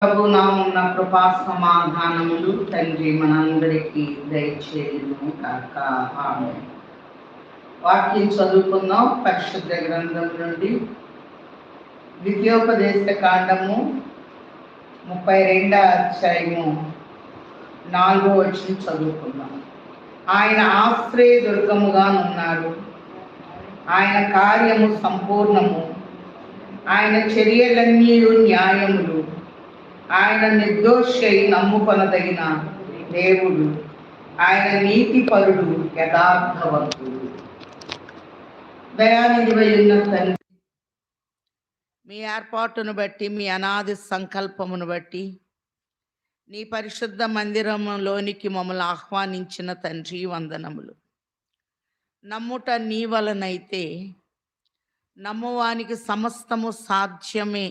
ప్రభు నామమున కృపా సమాధానములు తండ్రి మనందరికీ దయచేయును కాక. ఆమేన్. వాక్యం చదువుకుందాం పరిశుద్ధ గ్రంథం నుండి. ద్వితీయోపదేశ కాండము 32వ అధ్యాయము 4వ వచనం చదువుకుందాం. ఆయన ఆశ్రయ దుర్గముగా ఉన్నాడు, ఆయన కార్యము సంపూర్ణము, ఆయన చర్యలన్నీ న్యాయములు, ఆయన నిర్దోషి నమ్ముకొనదగిన దేవుడు, ఆయన నీతిపరుడు యథార్థవంతుడు. దయానిధివై ఉన్న తండ్రి, మీ ఏర్పాటును బట్టి, మీ అనాది సంకల్పమును బట్టి, నీ పరిశుద్ధ మందిరములోనికి మమ్మల్ని ఆహ్వానించిన తండ్రి వందనములు. నమ్ముట నీ వలనైతే నమ్మువానికి సమస్తము సాధ్యమే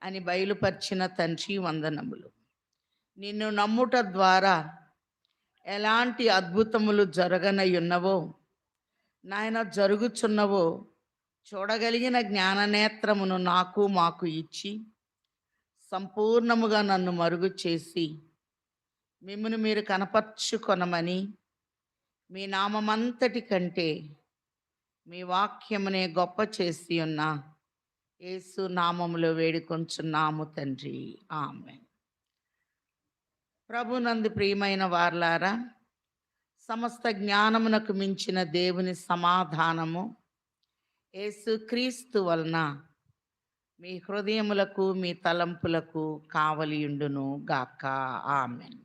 అని బయలుపరిచిన తండ్రి వందనములు. నిన్ను నమ్ముట ద్వారా ఎలాంటి అద్భుతములు జరగనయున్నవో నాయన, జరుగుచున్నవో చూడగలిగిన జ్ఞాననేత్రమును నాకు మాకు ఇచ్చి సంపూర్ణముగా నన్ను మరుగు చేసి మిమ్మును మీరు కనపర్చుకొనమని, మీ నామమంతటి కంటే మీ వాక్యమునే గొప్ప చేసి ఉన్న యేసు నామములో వేడుకొంచున్నాము తండ్రి. ఆమేన్. ప్రభునందు ప్రియమైన వారలారా, సమస్త జ్ఞానమునకు మించిన దేవుని సమాధానము యేసు క్రీస్తు వలన మీ హృదయములకు మీ తలంపులకు కావలియుండును గాక. ఆమేన్.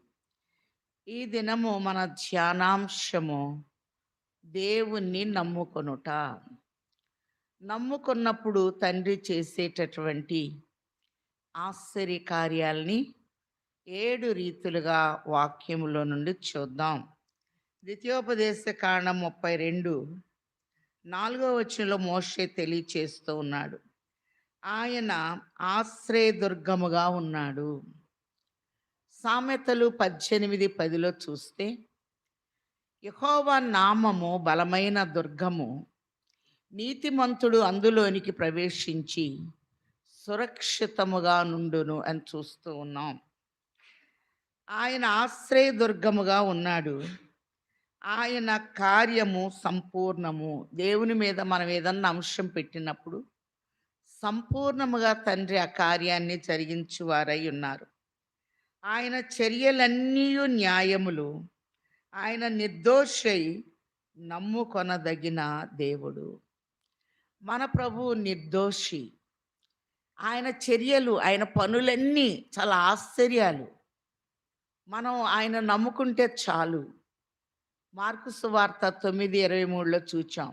ఈ దినము మన ధ్యానాంశము దేవుణ్ణి నమ్ముకొనుట. నమ్ముకున్నప్పుడు తండ్రి చేసేటటువంటి ఆశ్చర్య కార్యాలని 7 రీతులుగా వాక్యములో నుండి చూద్దాం. ద్వితీయోపదేశ కాండం 32 4వ వచనంలో మోషే తెలియచేస్తూ ఉన్నాడు, ఆయన ఆశ్రయదుర్గముగా ఉన్నాడు. సామెతలు 18:10లో చూస్తే, యెహోవా నామము బలమైన దుర్గము, నీతిమంతుడు అందులోనికి ప్రవేశించి సురక్షితముగా నుండును అని చూస్తూ ఉన్నాం. ఆయన ఆశ్రయదుర్గముగా ఉన్నాడు, ఆయన కార్యము సంపూర్ణము. దేవుని మీద మనం ఏదన్నా అంశం పెట్టినప్పుడు సంపూర్ణముగా తండ్రి ఆ కార్యాన్ని జరిగించువారై ఉన్నారు. ఆయన చర్యలన్నీ న్యాయములు, ఆయన నిర్దోషై నమ్ముకొనదగిన దేవుడు. మన ప్రభువు నిర్దోషి. ఆయన చర్యలు, ఆయన పనులన్నీ చాలా ఆశ్చర్యాలు. మనం ఆయన నమ్ముకుంటే చాలు. మార్కు సువార్త 9:23లో చూచాం,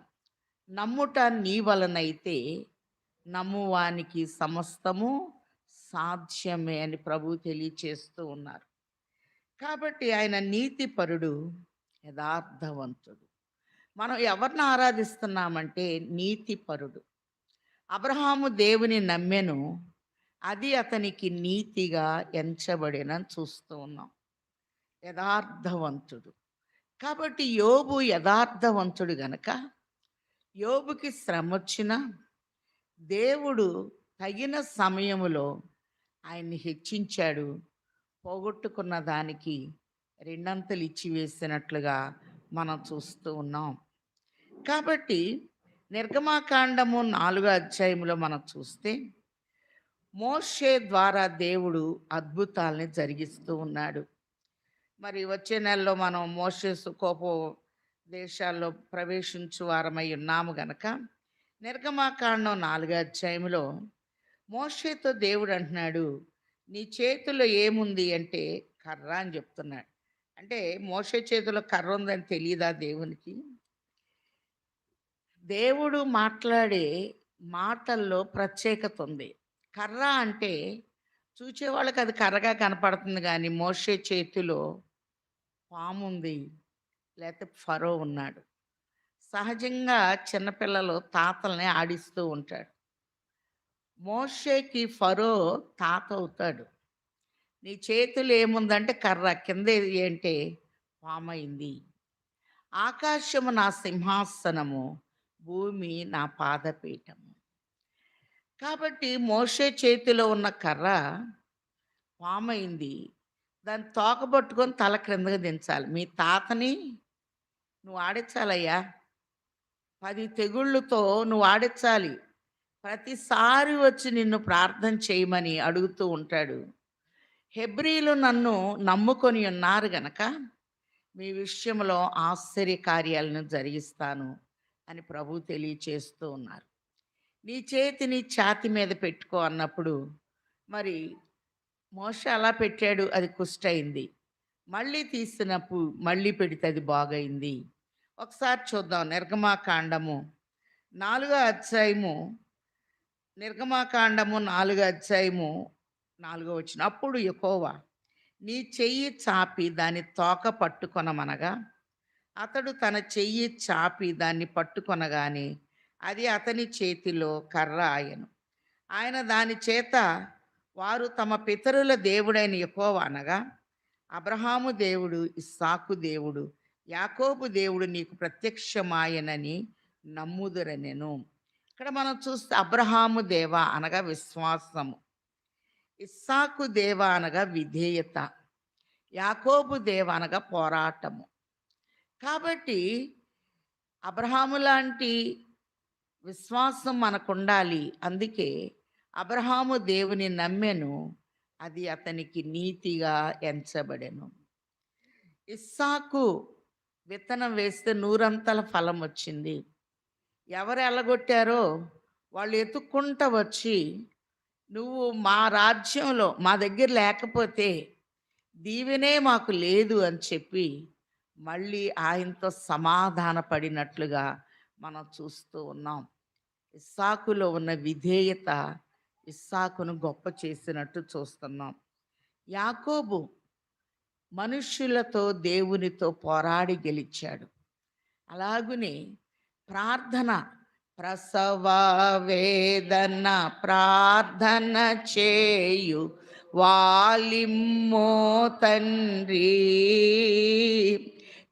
నమ్ముట నీ వలనైతే నమ్మువానికి సమస్తము సాధ్యమే అని ప్రభు తెలియచేస్తూ ఉన్నారు. కాబట్టి ఆయన నీతిపరుడు, యథార్థవంతుడు. మనం ఎవరిని ఆరాధిస్తున్నామంటే నీతిపరుడు. అబ్రహాము దేవుని నమ్మెను, అది అతనికి నీతిగా ఎంచబడిన చూస్తూ ఉన్నాం. యథార్థవంతుడు. కాబట్టి యోబు యథార్థవంతుడు గనక యోబుకి శ్రమ వచ్చినా దేవుడు తగిన సమయములో ఆయన్ని హెచ్చించాడు. పోగొట్టుకున్న దానికి రెండంతలు ఇచ్చి వేసినట్లుగా మనం చూస్తూ ఉన్నాం. కాబట్టి నిర్గమాకాండము 4వ అధ్యాయంలో మనం చూస్తే, మోషే ద్వారా దేవుడు అద్భుతాలని జరిగిస్తూ ఉన్నాడు. మరి వచ్చే నెలలో మనం మోషే సుకోపో దేశాల్లో ప్రవేశించు వారమై ఉన్నాము గనక, నిర్గమాకాండం 4వ అధ్యాయంలో మోషేతో దేవుడు అంటున్నాడు, నీ చేతిలో ఏముంది అంటే కర్ర అని చెప్తున్నాడు. అంటే మోషే చేతిలో కర్ర ఉందని తెలియదా దేవునికి? దేవుడు మాట్లాడే మాటల్లో ప్రత్యేకత ఉంది. కర్ర అంటే చూచేవాళ్ళకి అది కర్రగా కనపడుతుంది, కానీ మోషే చేతిలో పాము ఉంది, లేకపోతే ఫరో ఉన్నాడు. సహజంగా చిన్నపిల్లలు తాతల్ని ఆడిస్తూ ఉంటాడు. మోషేకి ఫరో తాత అవుతాడు. నీ చేతులు ఏముందంటే కర్ర, కింద ఏంటే పామైంది. ఆకాశము నా సింహాసనము, భూమి నా పాదపీఠము. కాబట్టి మోషే చేతిలో ఉన్న కర్ర పామయింది. దాన్ని తోక పట్టుకొని తల క్రిందకి దించాలి. మీ తాతని నువ్వు ఆడించాలయ్యా. 10 తెగుళ్ళతో నువ్వు ఆడించాలి. ప్రతిసారి వచ్చి నిన్ను ప్రార్థన చేయమని అడుగుతూ ఉంటాడు. హెబ్రీలు నన్ను నమ్ముకొని ఉన్నారు గనక మీ విషయంలో ఆశ్చర్య కార్యాలను జరిగిస్తాను అని ప్రభువు తెలియచేస్తూ ఉన్నారు. నీ చేతిని ఛాతీ మీద పెట్టుకో అన్నప్పుడు మరి మోషే అలా పెట్టాడు, అది కుష్టయింది. మళ్ళీ తీసినప్పుడు మళ్ళీ పెడితే అది బాగయింది. ఒకసారి చూద్దాం నిర్గమాకాండము 4వ అధ్యాయము, నిర్గమాకాండము 4వ అధ్యాయము 4వ వచనం. అప్పుడు యెహోవా నీ చెయ్యి చాపి దాని తోక పట్టుకొనమనగా అతడు తన చెయ్యి చాపి దాన్ని పట్టుకొనగానే అది అతని చేతిలో కర్ర ఆయను. ఆయన దాని చేత వారు తమ పితరుల దేవుడైన యెహోవా అనగా అబ్రహాము దేవుడు, ఇస్సాకు దేవుడు, యాకోబు దేవుడు నీకు ప్రత్యక్షమాయనని నమ్ముదురనెను. ఇక్కడ మనం చూస్తే అబ్రహాము దేవ అనగా విశ్వాసము, ఇస్సాకు దేవ అనగా విధేయత, యాకోబు దేవ అనగా పోరాటము. కాబట్టి అబ్రహాము లాంటి విశ్వాసం మనకుండాలి. అందుకే అబ్రహాము దేవుని నమ్మెను, అది అతనికి నీతిగా ఎంచబడెను. ఇస్సాకు విత్తనం వేస్తే నూరంతల ఫలం వచ్చింది. ఎవరు ఎల్లగొట్టారో వాళ్ళు ఎత్తుక్కుంటూ వచ్చి, నువ్వు మా రాజ్యంలో మా దగ్గర లేకపోతే దీవెనే మాకు లేదు అని చెప్పి మళ్ళీ ఆయనతో సమాధాన పడినట్లుగా మనం చూస్తూ ఉన్నాం. ఇస్సాకులో ఉన్న విధేయత ఇస్సాకును గొప్ప చేసినట్టు చూస్తున్నాం. యాకోబు మనుష్యులతో దేవునితో పోరాడి గెలిచాడు. అలాగునే ప్రార్థన, ప్రసవ వేదన ప్రార్థన చేయు వాలిమ్మో తండ్రి,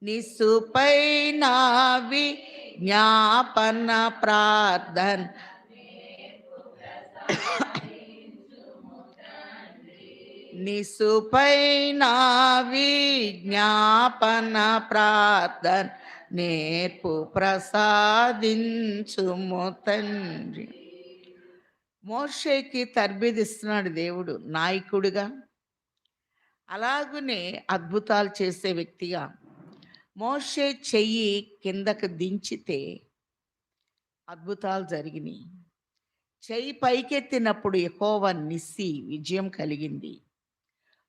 నిసుపై నావి జ్ఞాపన ప్రార్థన నిసుపై నావి జ్ఞాపన ప్రార్థన నేర్పు ప్రసాదించుము తండ్రి. మోషేకి తర్బీదిస్తున్నాడు దేవుడు నాయకుడిగా, అలాగునే అద్భుతాలు చేసే వ్యక్తిగా. మోషే చెయ్యి కిందకు దించితే అద్భుతాలు జరిగినాయి. చెయ్యి పైకెత్తినప్పుడు యెహోవా నిస్సి విజయం కలిగింది.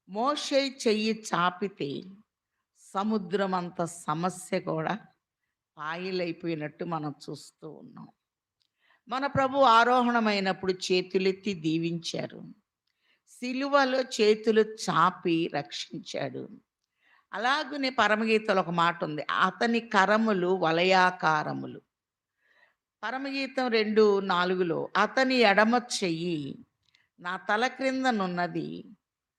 మోషే చెయ్యి చాపితే సముద్రం అంత సమస్య కూడా పాయలైపోయినట్టు మనం చూస్తూ ఉన్నాం. మన ప్రభు ఆరోహణమైనప్పుడు చేతులెత్తి దీవించారు, సిలువలో చేతులు చాపి రక్షించాడు. అలాగనే పరమగీతలో ఒక మాట ఉంది, అతని కరములు వలయాకారములు. పరమగీతం 2:4లో అతని ఎడమ చెయ్యి నా తల క్రిందనున్నది,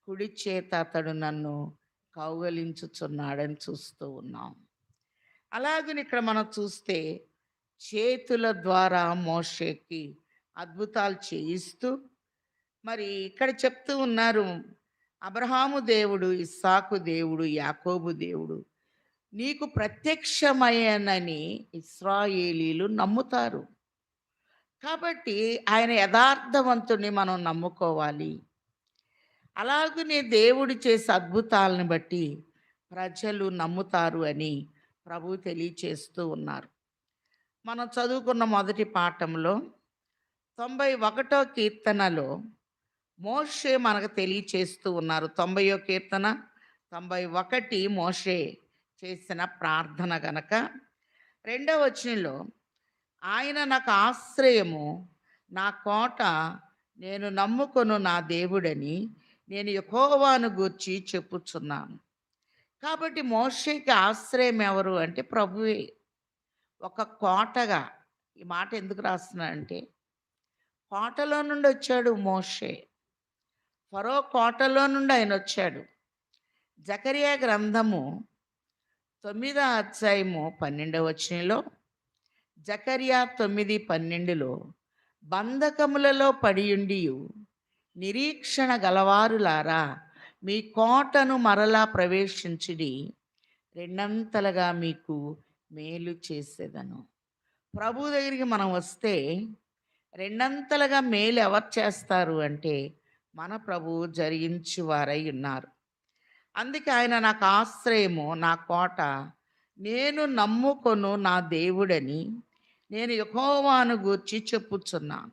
కుడి చేత అతడు నన్ను కౌగలించుచున్నాడని చూస్తూ ఉన్నాం. అలాగని ఇక్కడ మనం చూస్తే చేతుల ద్వారా మోషేకి అద్భుతాలు చేయిస్తూ మరి ఇక్కడ చెప్తూ ఉన్నారు, అబ్రహాము దేవుడు, ఇస్సాకు దేవుడు, యాకోబు దేవుడు నీకు ప్రత్యక్షమయ్యానని ఇశ్రాయేలీలు నమ్ముతారు. కాబట్టి ఆయన యథార్థవంతుని మనం నమ్ముకోవాలి. అలాగనే దేవుడు చేసే అద్భుతాలను బట్టి ప్రజలు నమ్ముతారు అని ప్రభు తెలియచేస్తూ ఉన్నారు. మనం చదువుకున్న మొదటి పాఠంలో 91వ కీర్తనలో మోషే మనకు తెలియచేస్తూ ఉన్నారు. 90వ కీర్తన 91 మోషే చేసిన ప్రార్థన గనక 2వ వచనంలో ఆయన నాకు ఆశ్రయము, నా కోట, నేను నమ్ముకొను నా దేవుడని నేను యెహోవాను గూర్చి చెప్పుచున్నాను. కాబట్టి మోషేకి ఆశ్రయం ఎవరు అంటే ప్రభువే. ఒక కోటగా ఈ మాట ఎందుకు రాస్తున్నానంటే, కోటలో నుండి వచ్చాడు మోషే. ఫరో కోటలో నుండి ఆయన వచ్చాడు. జకరియా గ్రంథము 9వ అధ్యాయము 12వ వచనంలో, జకరియా 9:12లో బంధకములలో పడియుండియు నిరీక్షణ గలవారులారా మీ కోటను మరలా ప్రవేశించుడి, రెండంతలుగా మీకు మేలు చేసేదను. ప్రభు దగ్గరికి మనం వస్తే రెండంతలుగా మేలు ఎవరు చేస్తారు అంటే మన ప్రభువు జరిగించువారై ఉన్నారు. అందుకే ఆయన నాకు ఆశ్రయము, నా కోట, నేను నమ్ముకొను నా దేవుడని నేను యెహోవాను గూర్చి చెప్పుచున్నాను.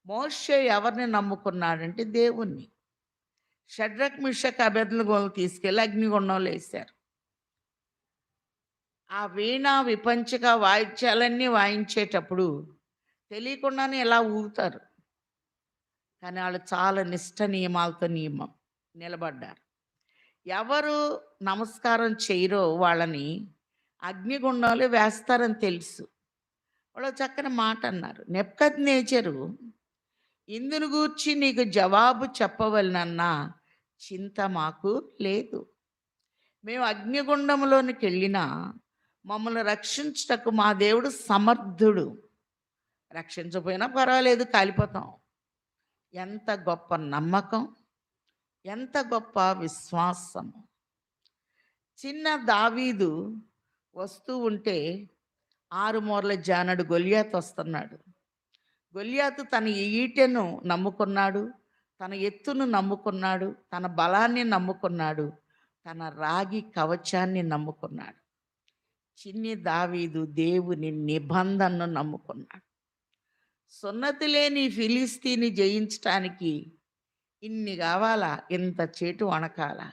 మోషే ఎవరిని నమ్ముకున్నాడంటే దేవుణ్ణి. షడ్రక్, మిషక్, అబేద్నెగోలను తీసుకెళ్ళి అగ్నిగుండంలో వేశారు. ఆ వీణ, విపంచక వాయిద్యాలన్నీ వాయించేటప్పుడు తెలియకుండానే ఇలా ఊగుతారు. కానీ వాళ్ళు చాలా నిష్ట నియమాలతో నిలబడ్డారు. ఎవరు నమస్కారం చేయరో వాళ్ళని అగ్నిగుండంలో వేస్తారని తెలుసు. వాళ్ళు చక్కని మాట అన్నారు. నెబుకద్నెజరు, ఇందును గూర్చి నీకు జవాబు చెప్పవలెనన్న చింత మాకు లేదు. మేము అగ్నిగుండంలోనికి వెళ్ళినా మమ్మల్ని రక్షించుటకు మా దేవుడు సమర్థుడు. రక్షించకపోయినా పర్వాలేదు, కాలిపోతాం. ఎంత గొప్ప నమ్మకం, ఎంత గొప్ప విశ్వాసము. చిన్న దావీదు వస్తూ ఉంటే 6 మూరల జానడు గొలియాతు వస్తున్నాడు. గొలియాతు తన ఈటెను నమ్ముకున్నాడు, తన ఎత్తును నమ్ముకున్నాడు, తన బలాన్ని నమ్ముకున్నాడు, తన రాగి కవచాన్ని నమ్ముకున్నాడు. చిన్ని దావీదు దేవుని నిబంధనను నమ్ముకున్నాడు. సున్నతి లేని ఫిలిస్తీని జయించటానికి ఇన్ని కావాలా? ఇంత చేటు వణకాలా?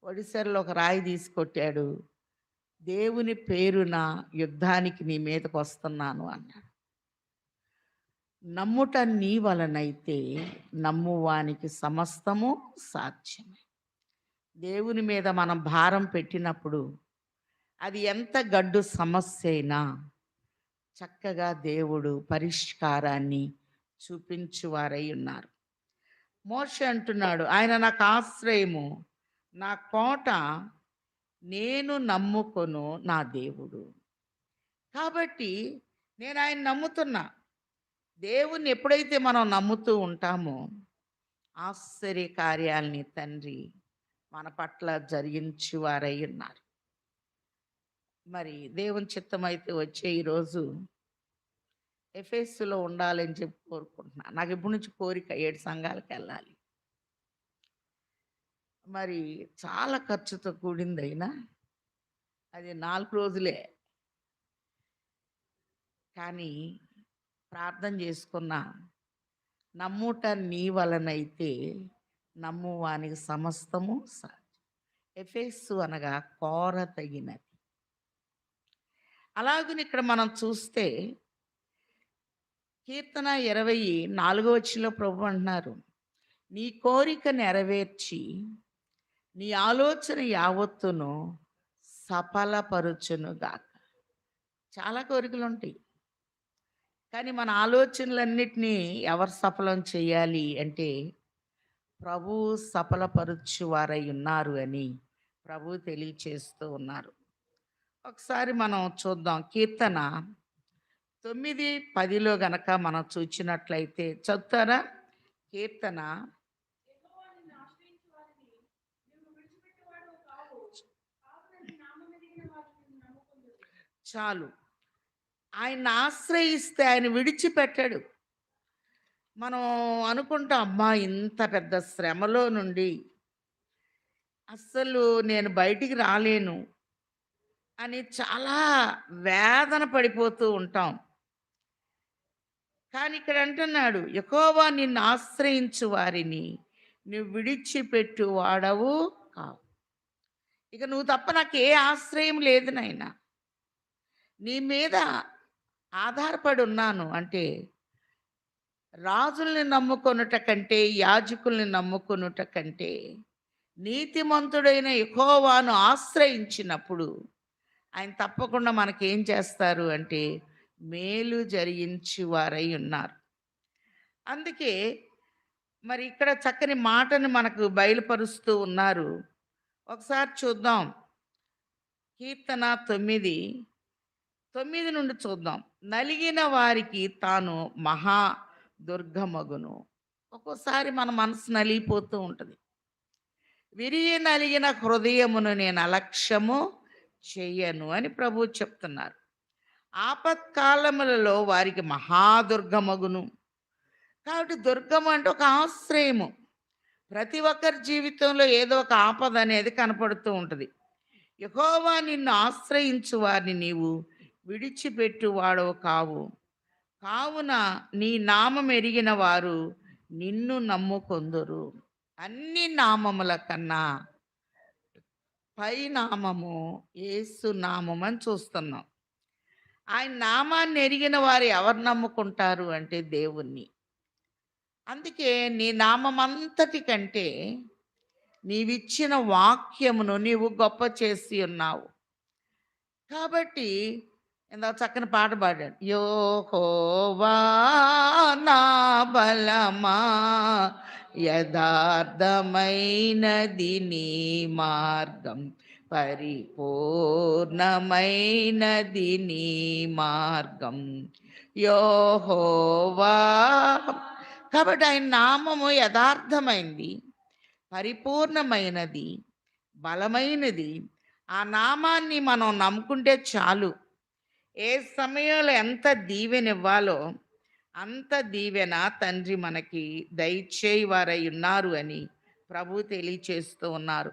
ఒడిశలో ఒక రాయి తీసుకొట్టాడు. దేవుని పేరున యుద్ధానికి నీ మీదకు వస్తున్నాను అన్నాడు. నమ్ముట నీ వలనైతే నమ్మువానికి సమస్తము సాధ్యమే. దేవుని మీద మనం భారం పెట్టినప్పుడు అది ఎంత గడ్డు సమస్య అయినా చక్కగా దేవుడు పరిష్కారాన్ని చూపించువారై ఉన్నారు. మోషే అంటున్నాడు, ఆయన నాకు ఆశ్రయము, నా కోట, నేను నమ్ముకొను నా దేవుడు. కాబట్టి నేను ఆయన నమ్ముతున్నా. దేవుణ్ణి ఎప్పుడైతే మనం నమ్ముతూ ఉంటామో ఆశ్చర్య కార్యాలని తండ్రి మన పట్ల జరిగించువారై ఉన్నారు. మరి దేవుని చిత్తమైతే వచ్చే ఈరోజు ఎఫెసులో ఉండాలని చెప్పి కోరుకుంటున్నా. నాకు ఇప్పటి నుంచి కోరిక 7 సంఘాలకు వెళ్ళాలి. మరి చాలా ఖర్చుతో కూడిందైనా అది 4 రోజులే. కానీ ప్రార్థన చేసుకున్న, నమ్ముట నీ వలనైతే నమ్మువానికి సమస్తము సాధ్యం. ఎఫెసు అనగా కోర తగినది. అలాగని ఇక్కడ మనం చూస్తే కీర్తన 24 ప్రభు అంటున్నారు, నీ కోరిక నెరవేర్చి నీ ఆలోచన యావత్తును సఫలపరుచునుగాక. చాలా కోరికలు ఉంటాయి, కానీ మన ఆలోచనలన్నిటినీ ఎవరు సఫలం చేయాలి అంటే ప్రభు సఫలపరుచువారై ఉన్నారు అని ప్రభు తెలియచేస్తూ ఉన్నారు. ఒకసారి మనం చూద్దాం. కీర్తన 9:10 గనక మనం చూచినట్లయితే, చదువుతారా? కీర్తన చాలు. ఆయన ఆశ్రయిస్తే ఆయన విడిచిపెట్టాడు. మనం అనుకుంటాం, అమ్మా ఇంత పెద్ద శ్రమలో నుండి అస్సలు నేను బయటికి రాలేను అని చాలా వేదన పడిపోతూ ఉంటాం. కానీ ఇక్కడ అంటున్నాడు, యెహోవా నిన్ను ఆశ్రయించు వారిని నువ్వు విడిచిపెట్టు వాడవు కావు. ఇక నువ్వు తప్ప నాకు ఏ ఆశ్రయం లేదు నాయనా, నీ మీద ఆధారపడి ఉన్నాను అంటే రాజుల్ని నమ్ముకొనుట కంటే, యాజకుల్ని నమ్ముకొనుట కంటే నీతిమంతుడైన యెహోవాను ఆశ్రయించినప్పుడు ఆయన తప్పకుండా మనకేం చేస్తారు అంటే మేలు జరిగించి వారై ఉన్నారు. అందుకే మరి ఇక్కడ చక్కని మాటను మనకు బయలుపరుస్తూ ఉన్నారు. ఒకసారి చూద్దాం. కీర్తన 9:9 నుండి చూద్దాం. నలిగిన వారికి తాను మహా దుర్గమగును. ఒక్కోసారి మన మనసు నలిగిపోతూ ఉంటుంది. విరిగి నలిగిన హృదయమును నేను అలక్ష్యము చెయ్యను అని ప్రభువు చెప్తున్నారు. ఆపత్కాలములలో వారికి మహాదుర్గమగును. కాబట్టి దుర్గము అంటే ఒక ఆశ్రయము. ప్రతి ఒక్కరి జీవితంలో ఏదో ఒక ఆపద అనేది కనపడుతూ ఉంటుంది. యెహోవా నిన్ను ఆశ్రయించు వారిని నీవు విడిచిపెట్టువాడవు కావు. కావున నీ నామం ఎరిగిన వారు నిన్ను నమ్ముకొందురు. అన్ని నామముల కన్నా పై నామము యేసు నామం అని చూస్తున్నాం. ఆయన నామాన్ని ఎరిగిన వారు ఎవరు నమ్ముకుంటారు అంటే దేవుణ్ణి. అందుకే నీ నామమంతటి కంటే నీవిచ్చిన వాక్యమును నీవు గొప్ప చేసి ఉన్నావు. కాబట్టి ఇందాక చక్కని పాట పాడాడు. యెహోవా నా బలమా యథార్థమైనది నీ మార్గం పరిపూర్ణమైనది నీ మార్గం యెహోవా. కాబట్టి ఆయన నామము యథార్థమైంది, పరిపూర్ణమైనది, బలమైనది. ఆ నామాన్ని మనం నమ్ముకుంటే చాలు. ఏ సమయంలో ఎంత దీవెనివ్వాలో అంత దీవెన తండ్రి మనకి దయచేయవారై ఉన్నారు అని ప్రభు తెలియచేస్తూ ఉన్నారు.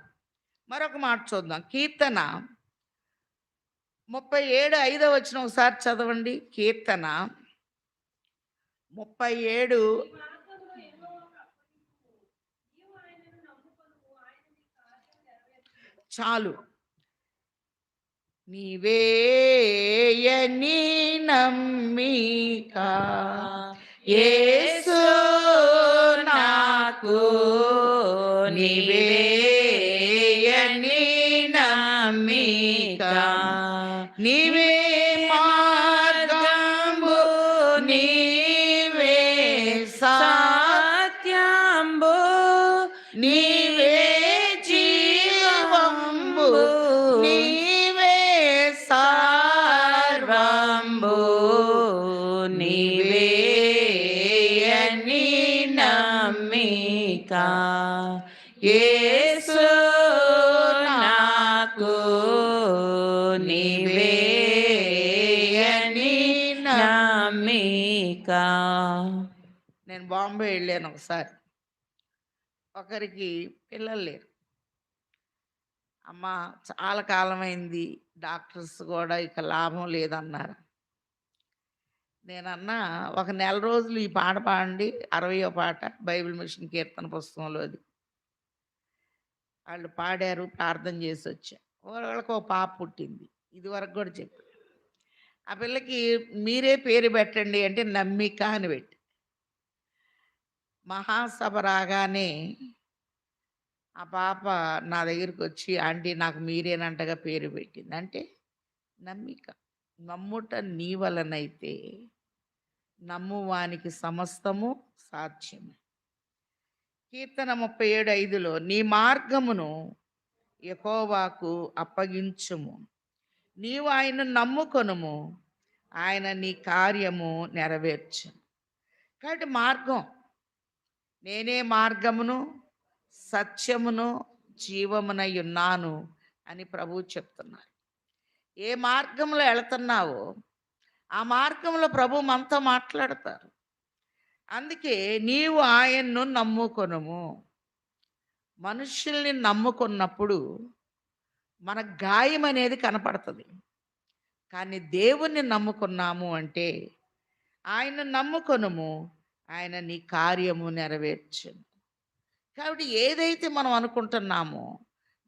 మరొక మాట చూద్దాం. కీర్తన 37:5 ఒకసారి చదవండి. కీర్తన 37 చాలు. నీవేయని నమ్మిక యేసు నాకు నీవేయని నమ్మిక నీవే మార్గంబు నీవే సత్యంబు నీవే జీవంబు నీవే సర్వంబు నీవే అని నమ్మిక యేసు నాకు నీవే అని నమ్మిక. నేను బాంబే వెళ్ళాను ఒకసారి. ఒకరికి పిల్లలు లేరు. అమ్మ చాలా కాలమైంది, డాక్టర్స్ కూడా ఇక లాభం లేదన్నారు. నేనన్నా ఒక నెల రోజులు ఈ పాట పాడండి, 60వ పాట బైబిల్ మిషన్ కీర్తన పుస్తకంలోది. వాళ్ళు పాడారు, ప్రార్థన చేసి వచ్చా. వాళ్ళకి ఒక పాప పుట్టింది. ఇదివరకు కూడా చెప్పి ఆ పిల్లకి మీరే పేరు పెట్టండి అంటే నమ్మిక అని పెట్టి, మహాసభ రాగానే ఆ పాప నా దగ్గరికి వచ్చి ఆంటీ నాకు మీరేనంటగా పేరు పెట్టింది. అంటే నమ్మిక. నమ్ముట నీ వలనైతే నమ్మువానికి సమస్తము సాధ్యమే. కీర్తన 37:5 నీ మార్గమును యెహోవాకు అప్పగించుము, నీవు ఆయన నమ్ముకొనుము, ఆయన నీ కార్యము నెరవేర్చు. కాబట్టి మార్గం, నేనే మార్గమును సత్యమును జీవమునై ఉన్నాను అని ప్రభువు చెప్తున్నారు. ఏ మార్గంలో వెళుతున్నావో ఆ మార్గంలో ప్రభు మనతో మాట్లాడతారు. అందుకే నీవు ఆయన్ను నమ్ముకొనుము. మనుషుల్ని నమ్ముకున్నప్పుడు మన గాయం అనేది కనపడుతుంది. కానీ దేవుణ్ణి నమ్ముకున్నాము అంటే ఆయన నమ్ముకొనుము, ఆయన నీ కార్యము నెరవేర్చును. కాబట్టి ఏదైతే మనం అనుకుంటున్నామో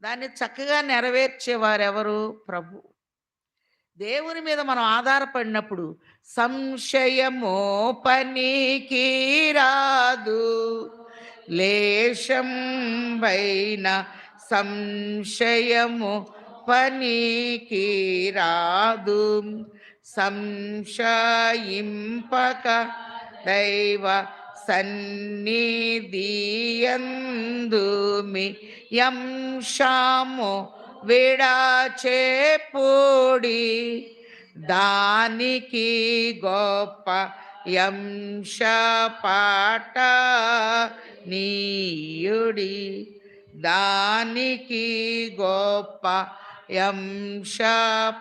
దాన్ని చక్కగా నెరవేర్చేవారెవరు? ప్రభు. దేవుని మీద మనం ఆధారపడినప్పుడు సంశయము పనికి రాదు, లేశం పైన సంశయము పనికి రాదు. సంశయింపక దైవ సన్నిధియందు మీ యంశము విడాచేపుడి, దానికి గొప్ప యంశ పాట నీయుడి, దానికి గొప్ప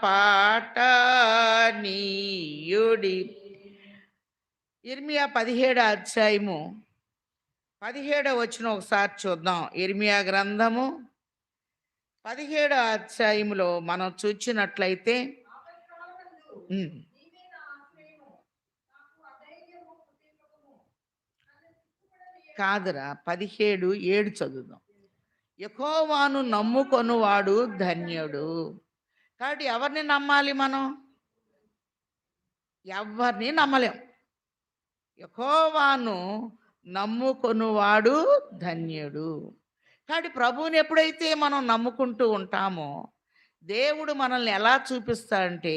పాఠనీయుడి. ఇర్మియా 17 అధ్యాయము 17 వచనం ఒకసారి చూద్దాం. ఇర్మియా గ్రంథము 17 అధ్యాయములో మనం చూచినట్లయితే ఉమ్, కాదురా 17:7 చదువుదాం. యెహోవాను నమ్ముకొనువాడు ధన్యుడు. కాబట్టి ఎవరిని నమ్మాలి మనం? ఎవరిని నమ్మలేం. యెహోవాను నమ్ముకొనువాడు ధన్యుడు. కాబట్టి ప్రభువుని ఎప్పుడైతే మనం నమ్ముకుంటూ ఉంటామో దేవుడు మనల్ని ఎలా చూపిస్తాడంటే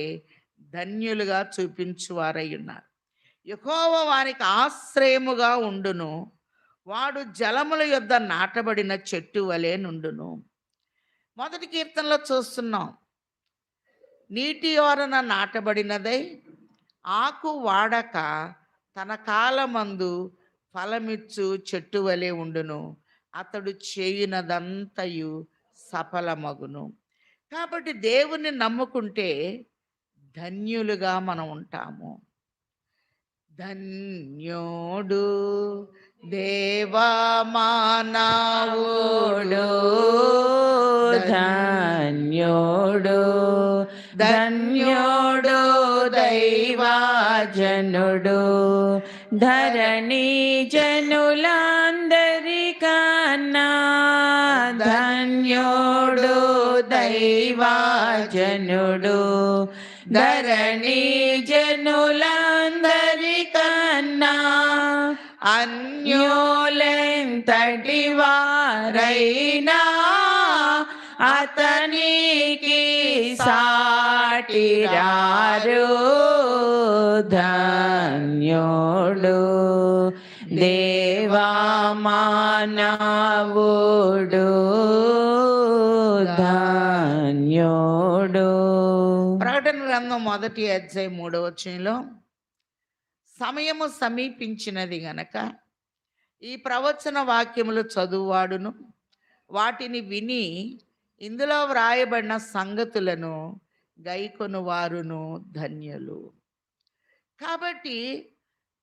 ధన్యులుగా చూపించువారై ఉన్నారు. యెహోవా వారికి ఆశ్రయముగా ఉండును, వాడు జలముల యొద్ద నాటబడిన చెట్టు వలె నుండును. మొదటి కీర్తనలో చూస్తున్నాం, నీటి ఓరన నాటబడినదై ఆకు వాడక తన కాలమందు ఫలమిచ్చు చెట్టు వలె ఉండును, అతడు చేయునదంతయు సఫలమగును. కాబట్టి దేవుణ్ణి నమ్ముకుంటే ధన్యులుగా మనం ఉంటాము. ధన్యోడు దేవా మానవుడు, ధన్యోడు ధన్యోడు దైవాజనుడు, ధరణి జనులందరికన్నా ధన్యోడు దైవాజనుడు, ధరణి జనులందరికన్నా అన్యోలెంతటి వారైనా అతనికి సాటిరారు. ధన్యోడు దేవా మానవుడు, ధన్యోడు. ప్రకటన గ్రంథం 1 అధ్యాయం 3వ వచనంలో, సమయము సమీపించినది గనక ఈ ప్రవచన వాక్యములు చదువువాడును వాటిని విని ఇందులో వ్రాయబడిన సంగతులను గైకొను వారును ధన్యులు. కాబట్టి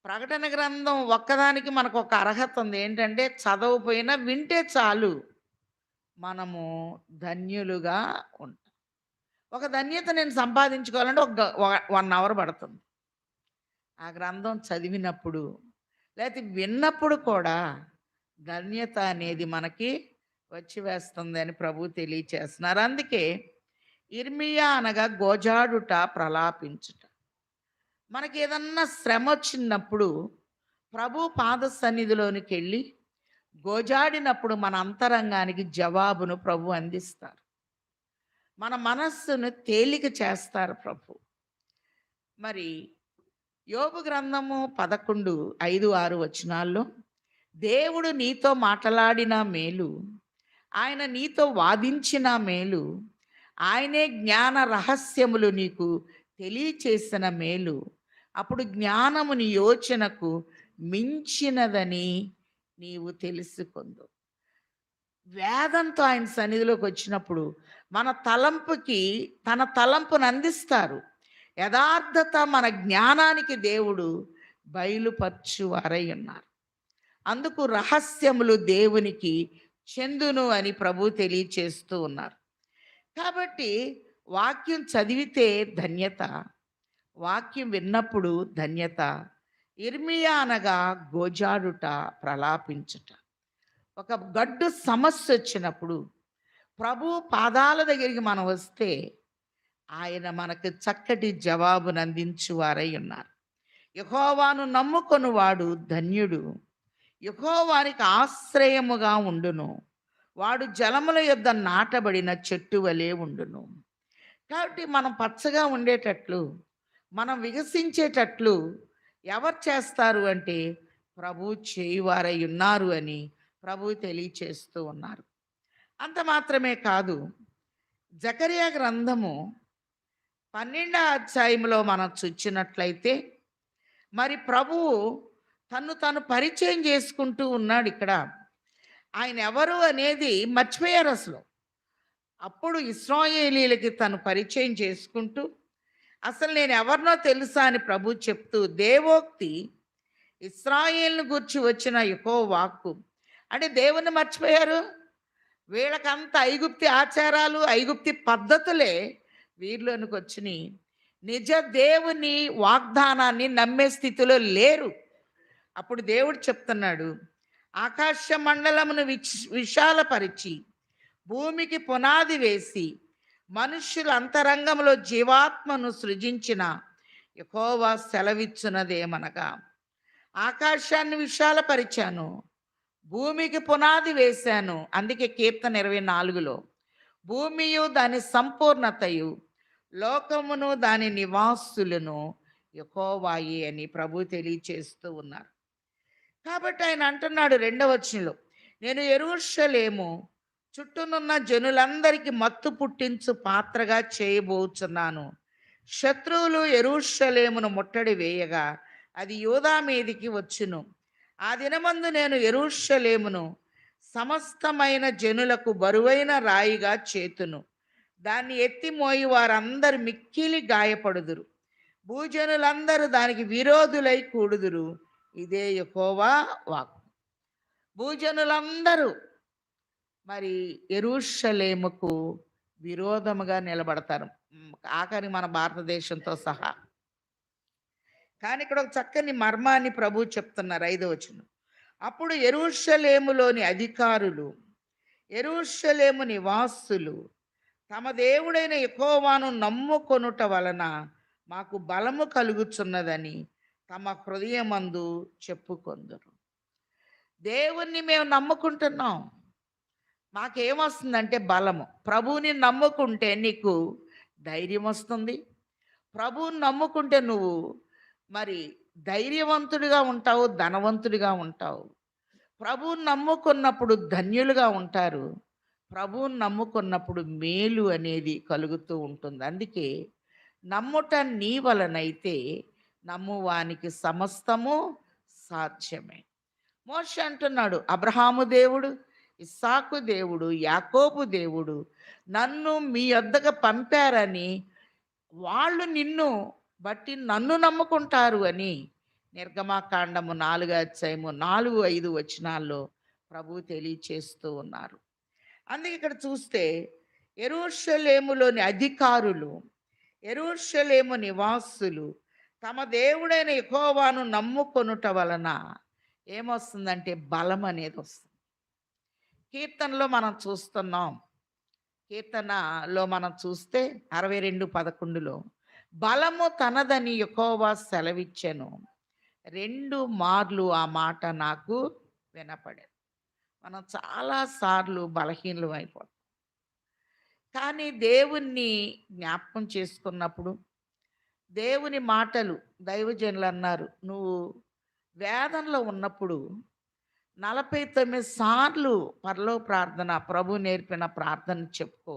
ప్రకటన గ్రంథం ఒక్కదానికి మనకు ఒక అర్హత ఉంది. ఏంటంటే చదవపోయినా వింటే చాలు, మనము ధన్యులుగా ఉంటాం. ఒక ధన్యత నేను సంపాదించుకోవాలంటే ఒక 1 అవర్ పడుతుంది. ఆ గ్రంథం చదివినప్పుడు లేకపోతే విన్నప్పుడు కూడా ధన్యత అనేది మనకి వచ్చి వేస్తుంది అని ప్రభు తెలియచేస్తున్నారు. అందుకే ఇర్మియా అనగా గోజాడుట, ప్రలాపించుట. మనకి ఏదన్నా శ్రమ వచ్చినప్పుడు ప్రభు పాద సన్నిధిలోనికి వెళ్ళి గోజాడినప్పుడు మన అంతరంగానికి జవాబును ప్రభు అందిస్తారు. మన మనస్సును తేలిక చేస్తారు ప్రభు. మరి యోబు గ్రంథము 11:5-6 వచనాల్లో, దేవుడు నీతో మాట్లాడిన మేలు, ఆయన నీతో వాదించిన మేలు, ఆయనే జ్ఞాన రహస్యములు నీకు తెలియచేసిన మేలు, అప్పుడు జ్ఞానము నీ యోచనకు మించినదని నీవు తెలుసుకుందు. వేదంతో ఆయన సన్నిధిలోకి వచ్చినప్పుడు మన తలంపుకి తన తలంపును అందిస్తారు. యథార్థత మన జ్ఞానానికి దేవుడు బయలుపరచువారై ఉన్నారు. అందుకు రహస్యములు దేవునికి చెందును అని ప్రభు తెలియచేస్తూ ఉన్నారు. కాబట్టి వాక్యం చదివితే ధన్యత, వాక్యం విన్నప్పుడు ధన్యత. ఇర్మియా అనగా గోజాడుట, ప్రలాపించుట. ఒక గడ్డు సమస్య వచ్చినప్పుడు ప్రభు పాదాల దగ్గరికి మనం వస్తే ఆయన మనకు చక్కటి జవాబును అందించువారై ఉన్నారు. యెహోవాను నమ్ముకొనువాడు ధన్యుడు, యెహోవానికి ఆశ్రయముగా ఉండును, వాడు జలముల యొద్ద నాటబడిన చెట్టు వలె ఉండును. కాబట్టి మనం పచ్చగా ఉండేటట్లు, మనం వికసించేటట్లు ఎవరు చేస్తారు అంటే ప్రభు చేయువారై ఉన్నారు అని ప్రభు తెలియచేస్తూ ఉన్నారు. అంత మాత్రమే కాదు, జకరియా గ్రంథము 12వ అధ్యాయంలో మనం చూచినట్లయితే మరి ప్రభువు తను పరిచయం చేసుకుంటూ ఉన్నాడు. ఇక్కడ ఆయన ఎవరు అనేది మర్చిపోయారు అసలు. అప్పుడు ఇశ్రాయేలీయులకి తను పరిచయం చేసుకుంటూ, అసలు నేను ఎవరినో తెలుసా అని ప్రభు చెప్తూ, దేవోక్తి ఇశ్రాయేలును గూర్చి వచ్చిన యెహోవా వాక్కు. అంటే దేవుణ్ణి మర్చిపోయారు. వీళ్ళకంత ఐగుప్తి ఆచారాలు, ఐగుప్తి పద్ధతులే వీరిలోనికొచ్చినియి. నిజ దేవుని వాగ్దానాన్ని నమ్మే స్థితిలో లేరు. అప్పుడు దేవుడు చెప్తున్నాడు, ఆకాశ మండలమును విశాలపరిచి, భూమికి పునాది వేసి, మనుష్యుల అంతరంగంలో జీవాత్మను సృజించిన యెహోవా సెలవిచ్చున్నదేమనగా, ఆకాశాన్ని విశాలపరిచాను, భూమికి పునాది వేశాను. అందుకే కీర్తన 24లో భూమియు దాని సంపూర్ణతయు, లోకమును దాని నివాసులను యెహోవాయే అని ప్రభు తెలియచేస్తూ ఉన్నారు. కాబట్టి ఆయన అంటున్నాడు రెండవ వచనంలో, నేను యెరూషలేము చుట్టూనున్న జనులందరికీ మత్తు పుట్టించు పాత్రగా చేయబోచున్నాను. శత్రువులు యెరూషలేమును ముట్టడి వేయగా అది యూదా మీదికి వచ్చును. ఆ దినమందు నేను యెరూషలేమును సమస్తమైన జనులకు బరువైన రాయిగా చేతును. దాన్ని ఎత్తి మోయి వారందరు మిక్కిలి గాయపడుదురు. భూజనులందరూ దానికి విరోధులై కూడుదురు. ఇదే యెహోవా వాక్కు. భూజనులందరూ మరి యెరూషలేముకు విరోధముగా నిలబడతారు. ఆఖరి మన భారతదేశంతో సహా. కానీ ఇక్కడ ఒక చక్కని మర్మాన్ని ప్రభు చెప్తున్నారు 5వ వచనం. అప్పుడు యెరూషలేములోని అధికారులు, యెరూషలేము నివాసులు తమ దేవుడైన యెహోవాను నమ్ముకొనుట వలన మాకు బలము కలుగుచున్నదని తమ హృదయమందు చెప్పుకొందురు. దేవుణ్ణి మేము నమ్ముకుంటున్నాం, మాకేమొస్తుందంటే బలము. ప్రభువుని నమ్ముకుంటే నీకు ధైర్యం వస్తుంది. ప్రభువుని నమ్ముకుంటే నువ్వు మరి ధైర్యవంతుడిగా ఉంటావు, ధనవంతుడిగా ఉంటావు. ప్రభువుని నమ్ముకున్నప్పుడు ధన్యులుగా ఉంటారు. ప్రభువుని నమ్ముకున్నప్పుడు మేలు అనేది కలుగుతూ ఉంటుంది. అందుకే నమ్ముట నీ వలనైతే నమ్మువానికి సమస్తము సాధ్యమే. మోషే అంటున్నాడు, అబ్రహాము దేవుడు, ఇస్సాకు దేవుడు, యాకోబు దేవుడు నన్ను మీ యొద్దకు పంపారని, వాళ్ళు నిన్ను బట్టి నన్ను నమ్ముకుంటారు అని నిర్గమాకాండము 4వ అధ్యాయము 4, 5 వచనాల్లో ప్రభు తెలియచేస్తూ ఉన్నారు. అందుకే ఇక్కడ చూస్తే యెరూషలేములోని అధికారులు, యెరూషలేము నివాసులు తమ దేవుడైన యెహోవాను నమ్ముకొనుట వలన ఏమొస్తుందంటే బలం అనేది వస్తుంది. కీర్తనలో మనం చూస్తున్నాం. కీర్తనలో మనం చూస్తే 62:11లో బలము తనదని యెహోవా సెలవిచ్చెను, 2 మార్లు ఆ మాట నాకు వినపడెను. మనం చాలా సార్లు బలహీనలం అయిపోతాం. కానీ దేవుణ్ణి జ్ఞాపకం చేసుకున్నప్పుడు దేవుని మాటలు, దైవజనులు అన్నారు, నువ్వు వేదనలో ఉన్నప్పుడు 49 సార్లు పరలోక ప్రార్థన, ప్రభు నేర్పిన ప్రార్థన చెప్పుకో.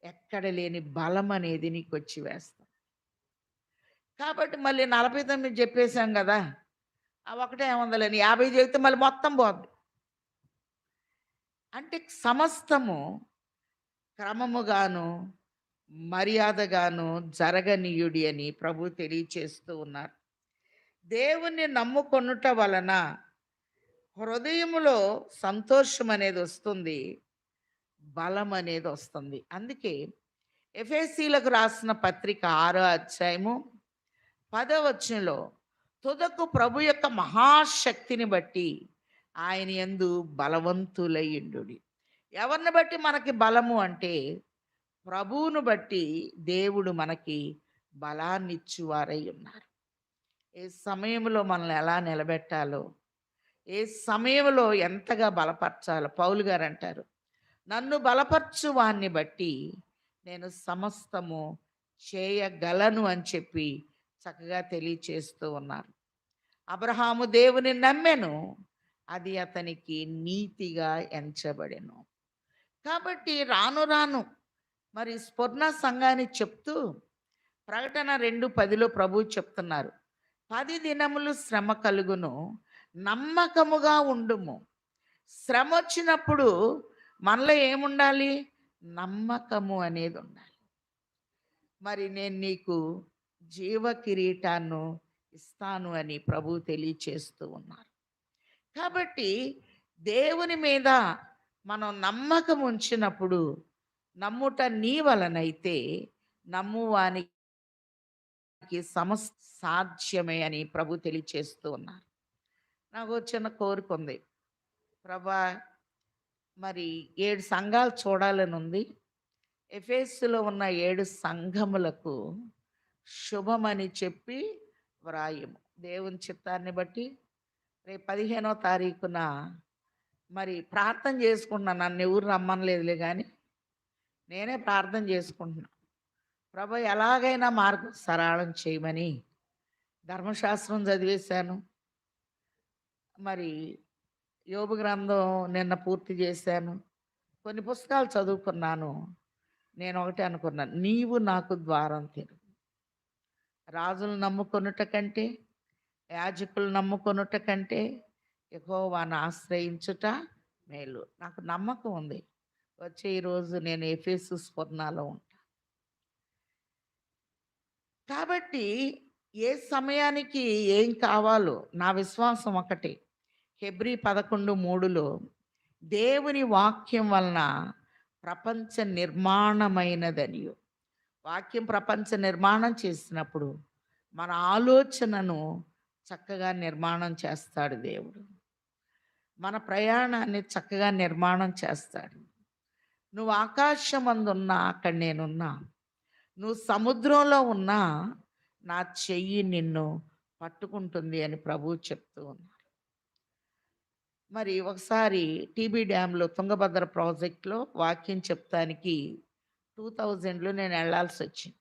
ఎక్కడ లేని బలం అనేది నీకు వచ్చి వేస్తాం. కాబట్టి మళ్ళీ 49 చెప్పేశాం కదా, ఆ ఒకటే ఏముందలేని 50 చెబితే మళ్ళీ మొత్తం పోద్ది. అంటే సమస్తము క్రమముగాను మర్యాదగాను జరగనీయుడి అని ప్రభు తెలియచేస్తూ ఉన్నారు. దేవుణ్ణి నమ్ముకొనుట వలన హృదయములో సంతోషం అనేది వస్తుంది, బలం అనేది వస్తుంది. అందుకే ఎఫెసీలకు రాసిన పత్రిక 6వ అధ్యాయము 10వ వచనంలో తుదకు ప్రభు యొక్క మహాశక్తిని బట్టి ఆయన యందు బలవంతులయ్యుండుడి. ఎవరిని బట్టి మనకి బలము అంటే ప్రభువును బట్టి దేవుడు మనకి బలాన్నిచ్చువారై ఉన్నారు. ఏ సమయంలో మనల్ని ఎలా నిలబెట్టాలో, ఏ సమయంలో ఎంతగా బలపరచాలో పౌలు గారు అంటారు, నన్ను బలపరచు వాన్ని బట్టి నేను సమస్తము చేయగలను అని చెప్పి చక్కగా తెలియచేస్తూ ఉన్నారు. అబ్రహాము దేవుని నమ్మెను, అది అతనికి నీతిగా ఎంచబడెను. కాబట్టి రాను రాను మరి స్ఫురణ సంఘానికి చెప్తూ ప్రకటన 2:10లో ప్రభు చెప్తున్నారు, 10 దినములు శ్రమ కలుగును, నమ్మకముగా ఉండుము, శ్రమ వచ్చినప్పుడు మనలో ఏముండాలి? నమ్మకము అనేది ఉండాలి. మరి నేను నీకు జీవ కిరీటాన్ని ఇస్తాను అని ప్రభువు తెలియచేస్తూ ఉన్నారు. కాబట్టి దేవుని మీద మనం నమ్మకం ఉంచినప్పుడు, నమ్ముట నీ వలనైతే నమ్మువానికి సమస్త సాధ్యమే అని ప్రభు తెలియచేస్తూ ఉన్నారు. నాకు ఒక చిన్న కోరిక ఉంది. ప్రభా, మరి 7 సంఘాలు చూడాలని ఉంది. ఎఫెసులో ఉన్న 7 సంఘములకు శుభమని చెప్పి వ్రాయము. దేవుని చిత్తాన్ని బట్టి రేపు 15వ తారీఖున మరి ప్రార్థన చేసుకుంటున్నాను. నన్ను ఎవరు రమ్మనలేదులే కానీ నేనే ప్రార్థన చేసుకుంటున్నా. ప్రభు, ఎలాగైనా మార్గం సరళం చేయమని ధర్మశాస్త్రం చదివేశాను. మరి యోబు గ్రంథం నిన్న పూర్తి చేశాను. కొన్ని పుస్తకాలు చదువుకున్నాను. నేను ఒకటే అనుకున్నాను, నీవు నాకు ద్వారం తెరువు. రాజులు నమ్ముకొనుట కంటే, యాజకులు నమ్ముకొనుట కంటే యెహోవాను ఆశ్రయించుట మేలు. నాకు నమ్మకం ఉంది. వచ్చే ఈరోజు నేను ఎఫెసు స్వర్ణాలో ఉంటా. కాబట్టి ఏ సమయానికి ఏం కావాలో నా విశ్వాసం ఒకటే. హెబ్రీ 11:3లో దేవుని వాక్యం వలన ప్రపంచ నిర్మాణమైనదనియు. వాక్యం ప్రపంచ నిర్మాణం చేసినప్పుడు మన ఆలోచనను చక్కగా నిర్మాణం చేస్తాడు దేవుడు. మన ప్రయాణాన్ని చక్కగా నిర్మాణం చేస్తాడు. నువ్వు ఆకాశమందున్నా అక్కడ నేనున్నా, నువ్వు సముద్రంలో ఉన్నా నా చెయ్యి నిన్ను పట్టుకుంటుంది అని ప్రభువు చెప్తూ ఉన్నారు. మరి ఒకసారి టీబీ డ్యాంలో తుంగభద్ర ప్రాజెక్ట్లో వాక్యం చెప్తానికి 2000లో నేను వెళ్ళాల్సి వచ్చింది.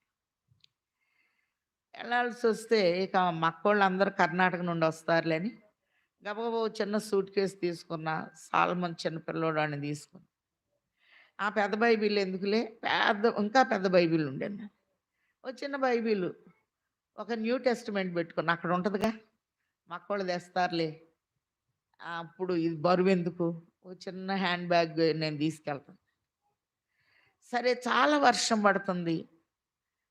వెళ్ళాల్సి వస్తే ఇక మా అక్కోళ్ళందరూ కర్ణాటక నుండి వస్తారులే అని గబగబా ఓ చిన్న సూట్ కేసు తీసుకున్నా. సాల్మన్ చిన్న పిల్లోడాన్ని తీసుకున్నా. ఆ పెద్ద బైబిల్ ఎందుకులే, ఇంకా పెద్ద బైబిల్ ఉండేది. ఓ చిన్న బైబిల్, ఒక న్యూ టెస్టిమెంట్ పెట్టుకున్నా. అక్కడ ఉంటుందిగా, మా అక్కోళ్ళు తెస్తారులే, అప్పుడు ఇది బరువు ఎందుకు, ఓ చిన్న హ్యాండ్ బ్యాగ్ నేను తీసుకెళ్తాను. సరే, చాలా వర్షం పడుతుంది.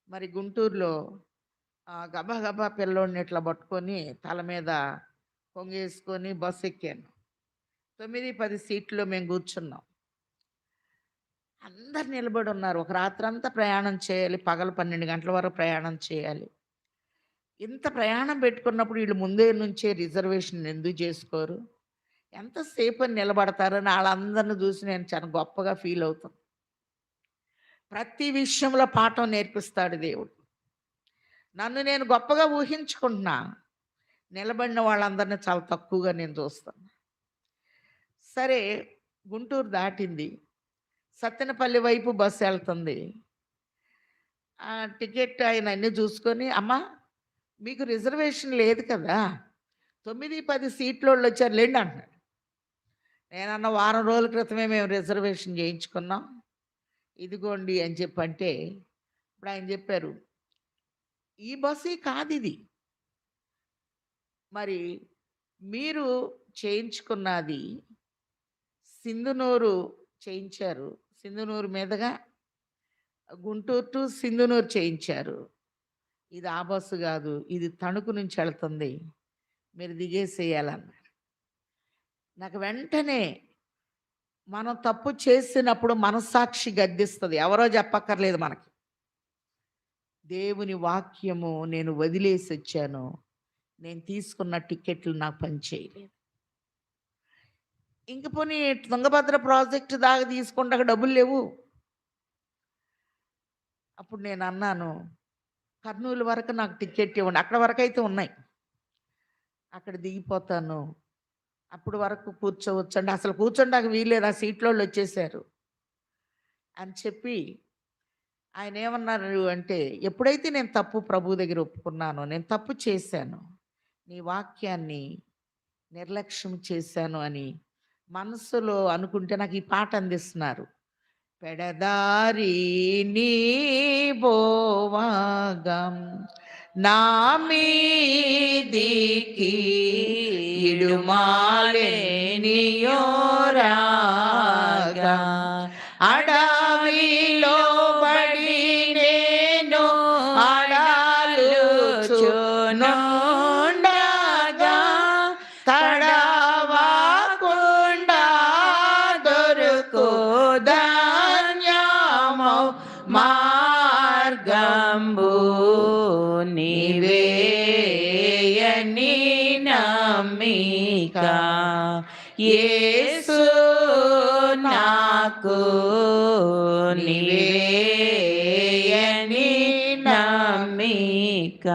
మరి గుంటూరులో గబా గబా పిల్లోడిని ఇట్లా పట్టుకొని తల మీద పొంగేసుకొని బస్సు ఎక్కాను. 9-10 సీట్లో మేము కూర్చున్నాం. అందరు నిలబడి ఉన్నారు. ఒక రాత్రంతా ప్రయాణం చేయాలి, పగలు 12 గంటల వరకు ప్రయాణం చేయాలి. ఇంత ప్రయాణం పెట్టుకున్నప్పుడు వీళ్ళు ముందే నుంచే రిజర్వేషన్ ఎందుకు చేసుకోరు, ఎంతసేపు అని నిలబడతారని వాళ్ళందరిని చూసి నేను చాలా గొప్పగా ఫీల్ అవుతాను. ప్రతి విషయంలో పాఠం నేర్పిస్తాడు దేవుడు. నన్ను నేను గొప్పగా ఊహించుకుంటున్నా, నిలబడిన వాళ్ళందరినీ చాలా తక్కువగా నేను చూస్తాను. సరే, గుంటూరు దాటింది. సత్తెనపల్లి వైపు బస్సు వెళ్తుంది. టికెట్ ఆయన అన్నీ చూసుకొని, అమ్మా మీకు రిజర్వేషన్ లేదు కదా, 9-10 సీట్లోళ్ళు వచ్చారు లేండి అంటున్నాడు. నేనన్న వారం రోజుల క్రితమే మేము రిజర్వేషన్ చేయించుకున్నాం, ఇదిగోండి అని చెప్పంటే ఇప్పుడు ఆయన చెప్పారు, ఈ బస్సు కాదు ఇది, మరి మీరు చేయించుకున్నది సింధునూరు చేయించారు, సింధునూరు మీదుగా గుంటూరు టు సింధునూరు చేయించారు, ఇది ఆ బస్సు కాదు, ఇది తణుకు నుంచి వెళ్తుంది, మీరు దిగేసేయాలన్నారు. నాకు వెంటనే మనం తప్పు చేసినప్పుడు మనస్సాక్షి గద్దిస్తుంది, ఎవరో చెప్పక్కర్లేదు మనకి. దేవుని వాక్యము నేను వదిలేసి వచ్చాను, నేను తీసుకున్న టికెట్లు నాకు పనిచేయలేదు. ఇంక పోనీ తుంగభద్ర ప్రాజెక్టు దాకా తీసుకుంటాక డబ్బులు లేవు. అప్పుడు నేను అన్నాను, కర్నూలు వరకు నాకు టికెట్ ఇవ్వండి, అక్కడ వరకు అయితే ఉన్నాయి, అక్కడ దిగిపోతాను, అప్పుడు వరకు కూర్చోవచ్చండి, అసలు కూర్చోడానికి వీల్లేదు, ఆ సీట్లో వాళ్ళు వచ్చేసారు అని చెప్పి ఆయన ఏమన్నారు అంటే, ఎప్పుడైతే నేను తప్పు ప్రభు దగ్గర ఒప్పుకున్నానో, నేను తప్పు చేశాను, నీ వాక్యాన్ని నిర్లక్ష్యం చేశాను అని మనసులో అనుకుంటే నాకు ఈ పాట అందిస్తున్నారు. పెడదారి నీ బోవాగం నా మీదికి ఇడుమాలెనియోరాగా అడవిలో బడి నేను ఆడాలుచునుండగా తడవకుండా దొరుకు ధన్యమౌ మార్గంబు నీవేయని నమ్మిక యేసు నాకు నీవేయని నమ్మిక.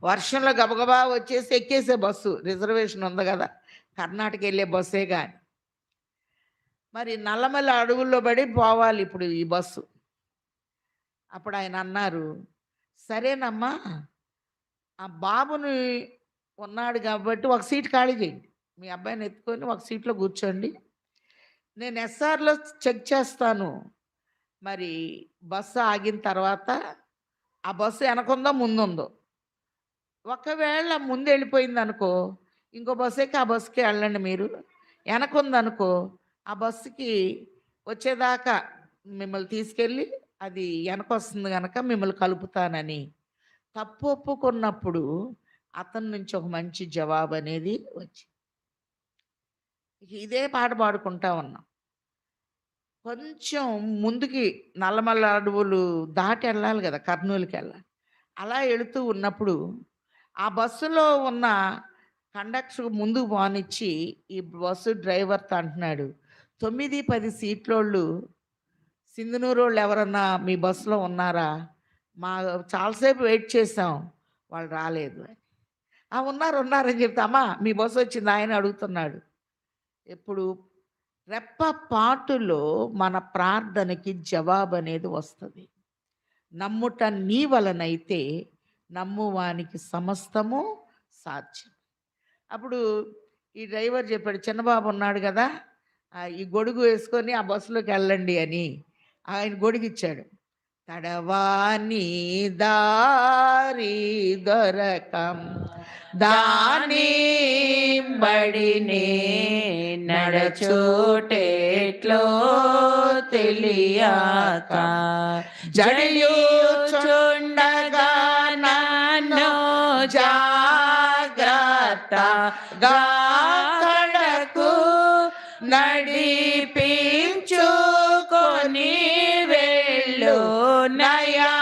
వర్షంలో గబగబా వచ్చేసి ఎక్కేసే బస్సు, రిజర్వేషన్ ఉంది కదా, కర్ణాటక వెళ్ళే బస్సే కానీ. మరి నల్లమల్ల అడవుల్లో పడి పోవాలి ఇప్పుడు ఈ బస్సు. అప్పుడు ఆయన అన్నారు, సరేనమ్మా, ఆ బాబుని ఉన్నాడు కాబట్టి ఒక సీట్ ఖాళీ చేయండి, మీ అబ్బాయిని ఎత్తుకొని ఒక సీట్లో కూర్చోండి, నేను ఎస్ఆర్లో చెక్ చేస్తాను. మరి బస్సు ఆగిన తర్వాత ఆ బస్సు వెనకుందో ముందుందో, ఒకవేళ ముందు వెళ్ళిపోయింది అనుకో ఇంకో బస్సు ఎక్కి ఆ బస్సుకి వెళ్ళండి. మీరు వెనకుందనుకో ఆ బస్సుకి వచ్చేదాకా మిమ్మల్ని తీసుకెళ్ళి అది వెనకొస్తుంది కనుక మిమ్మల్ని కలుపుతానని తప్పు ఒప్పుకున్నప్పుడు అతని నుంచి ఒక మంచి జవాబు అనేది వచ్చింది. ఇదే పాట పాడుకుంటా ఉన్నాం. కొంచెం ముందుకి నల్లమల్ల అడవులు దాటి వెళ్ళాలి కదా, కర్నూలుకి వెళ్ళాలి. అలా వెళుతూ ఉన్నప్పుడు ఆ బస్సులో ఉన్న కండక్టర్ ముందుకు పోనిచ్చి ఈ బస్సు డ్రైవర్తో అంటున్నాడు, 9-10 సీట్లోళ్ళు సింధనూరు వాళ్ళు ఎవరన్నా మీ బస్సులో ఉన్నారా? మా చాలాసేపు వెయిట్ చేసాం, వాళ్ళు రాలేదు అని. ఉన్నారని చెప్తే, అమ్మా మీ బస్సు వచ్చింది ఆయన అడుగుతున్నాడు. ఎప్పుడు రెప్పపాటులో మన ప్రార్థనకి జవాబు అనేది వస్తుంది. నమ్ముట నీ వలనైతే నమ్మువానికి సమస్తము సాధ్యం. అప్పుడు ఈ డ్రైవర్ చెప్పాడు, చిన్నబాబు ఉన్నాడు కదా, ఈ గొడుగు వేసుకొని ఆ బస్సులోకి వెళ్ళండి అని ఆయన గొడుగు ఇచ్చాడు. తడవాని దారి దొరకం దాని బడినే నడచోటేట్లో తెలియక జడియుచుండగా నన్ను జాగ్రత్తగా కడకు నడిపించుకొని వెళ్ళు నయా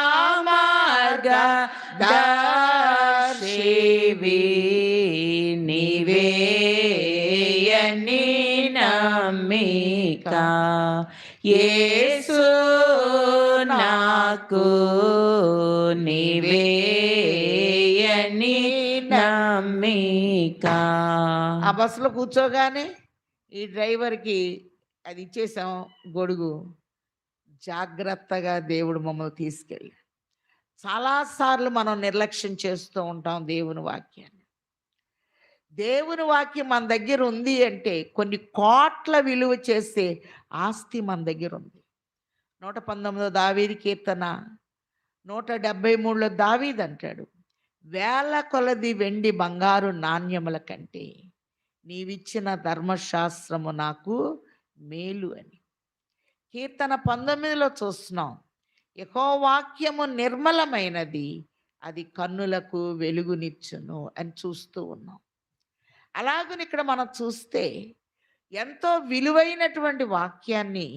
మార్గ దర్శివి నీవేయని నమ్మిక యేసు నాకు నీవేయని నమ్మిక. ఆ బస్సులో కూర్చోగానే ఈ డ్రైవర్కి అది ఇచ్చేసాం గొడుగు. జాగ్రత్తగా దేవుడు మమ్మల్ని తీసుకెళ్ళి. చాలాసార్లు మనం నిర్లక్ష్యం చేస్తూ ఉంటాం దేవుని వాక్యాన్ని. దేవుని వాక్యం మన దగ్గర ఉంది అంటే కొన్ని కోట్ల విలువ చేసే ఆస్తి మన దగ్గర ఉంది. 119 దావీదు కీర్తన 173లో దావీదు అంటాడు, వేల కొలది వెండి బంగారు నాణ్యముల కంటే నీవిచ్చిన ధర్మశాస్త్రము నాకు మేలు అని. కీర్తన 19లో చూస్తున్నాం, యెహోవా వాక్యము నిర్మలమైనది, అది కన్నులకు వెలుగునిచ్చును అని చూస్తూ ఉన్నాం. అలాగని ఇక్కడ మనం చూస్తే ఎంతో విలువైనటువంటి వాక్యాన్ని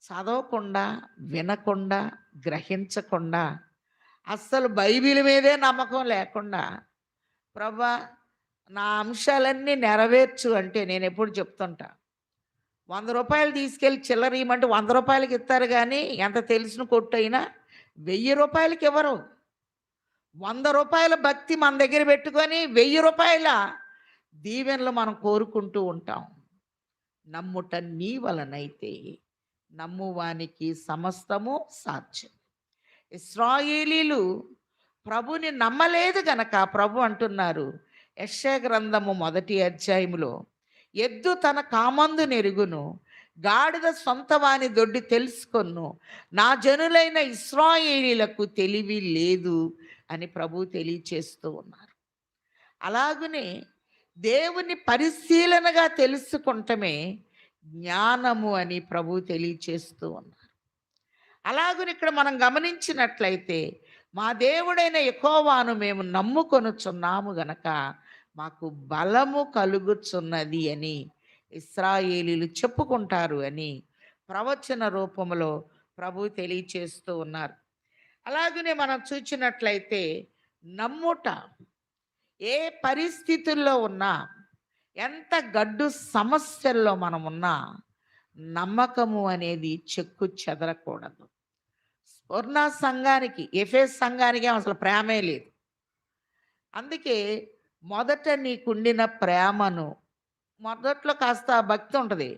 చదవకుండా, వినకుండా, గ్రహించకుండా, అస్సలు బైబిల్ మీదే నమ్మకం లేకుండా, ప్రభా నా అంశాలన్నీ నెరవేర్చు అంటే నేను ఎప్పుడు చెప్తుంటా, 100 రూపాయలు తీసుకెళ్ళి చిల్లర ఇవ్వమంటే 100 రూపాయలకి ఇస్తారు కానీ ఎంత తెలిసిన కొట్టు అయినా 1000 రూపాయలకి ఇవ్వరు. 100 రూపాయల భక్తి మన దగ్గర పెట్టుకొని 1000 రూపాయల దీవెనలు మనం కోరుకుంటూ ఉంటాం. నమ్ముట నీ వలనైతే నమ్మువానికి సమస్తము సాధ్యం. ఇశ్రాయేలీలు ప్రభుని నమ్మలేదు గనక ప్రభు అంటున్నారు యెషయా గ్రంథము 1వ అధ్యాయములో, ఎద్దు తన కామందు నెరుగును, గాడిద సొంత వాని దొడ్డి తెలుసుకొను, నా జనులైన ఇశ్రాయేలీలకు తెలివి లేదు, అని ప్రభువు తెలియచేస్తూ ఉన్నారు. అలాగనే దేవుని పరిశీలనగా తెలుసుకుంటమే జ్ఞానము అని ప్రభువు తెలియచేస్తూ ఉన్నారు. అలాగని ఇక్కడ మనం గమనించినట్లయితే మా దేవుడైన యెహోవాను మేము నమ్ముకొనుచున్నాము గనక మాకు బలము కలుగుచున్నది అని ఇశ్రాయేలీయులు చెప్పుకుంటారు అని ప్రవచన రూపంలో ప్రభు తెలియచేస్తూ ఉన్నారు. అలాగనే మనం చూచినట్లయితే నమ్ముట ఏ పరిస్థితుల్లో ఉన్నా, ఎంత గడ్డు సమస్యల్లో మనం ఉన్నా నమ్మకము అనేది చెక్కు చెదరకూడదు. స్వర్ణ సంఘానికి, ఎఫెస్ సంఘానికి అసలు ప్రేమే లేదు. అందుకే మొదట నీకుండిన ప్రేమను, మొదట్లో కాస్త భక్తి ఉంటుంది,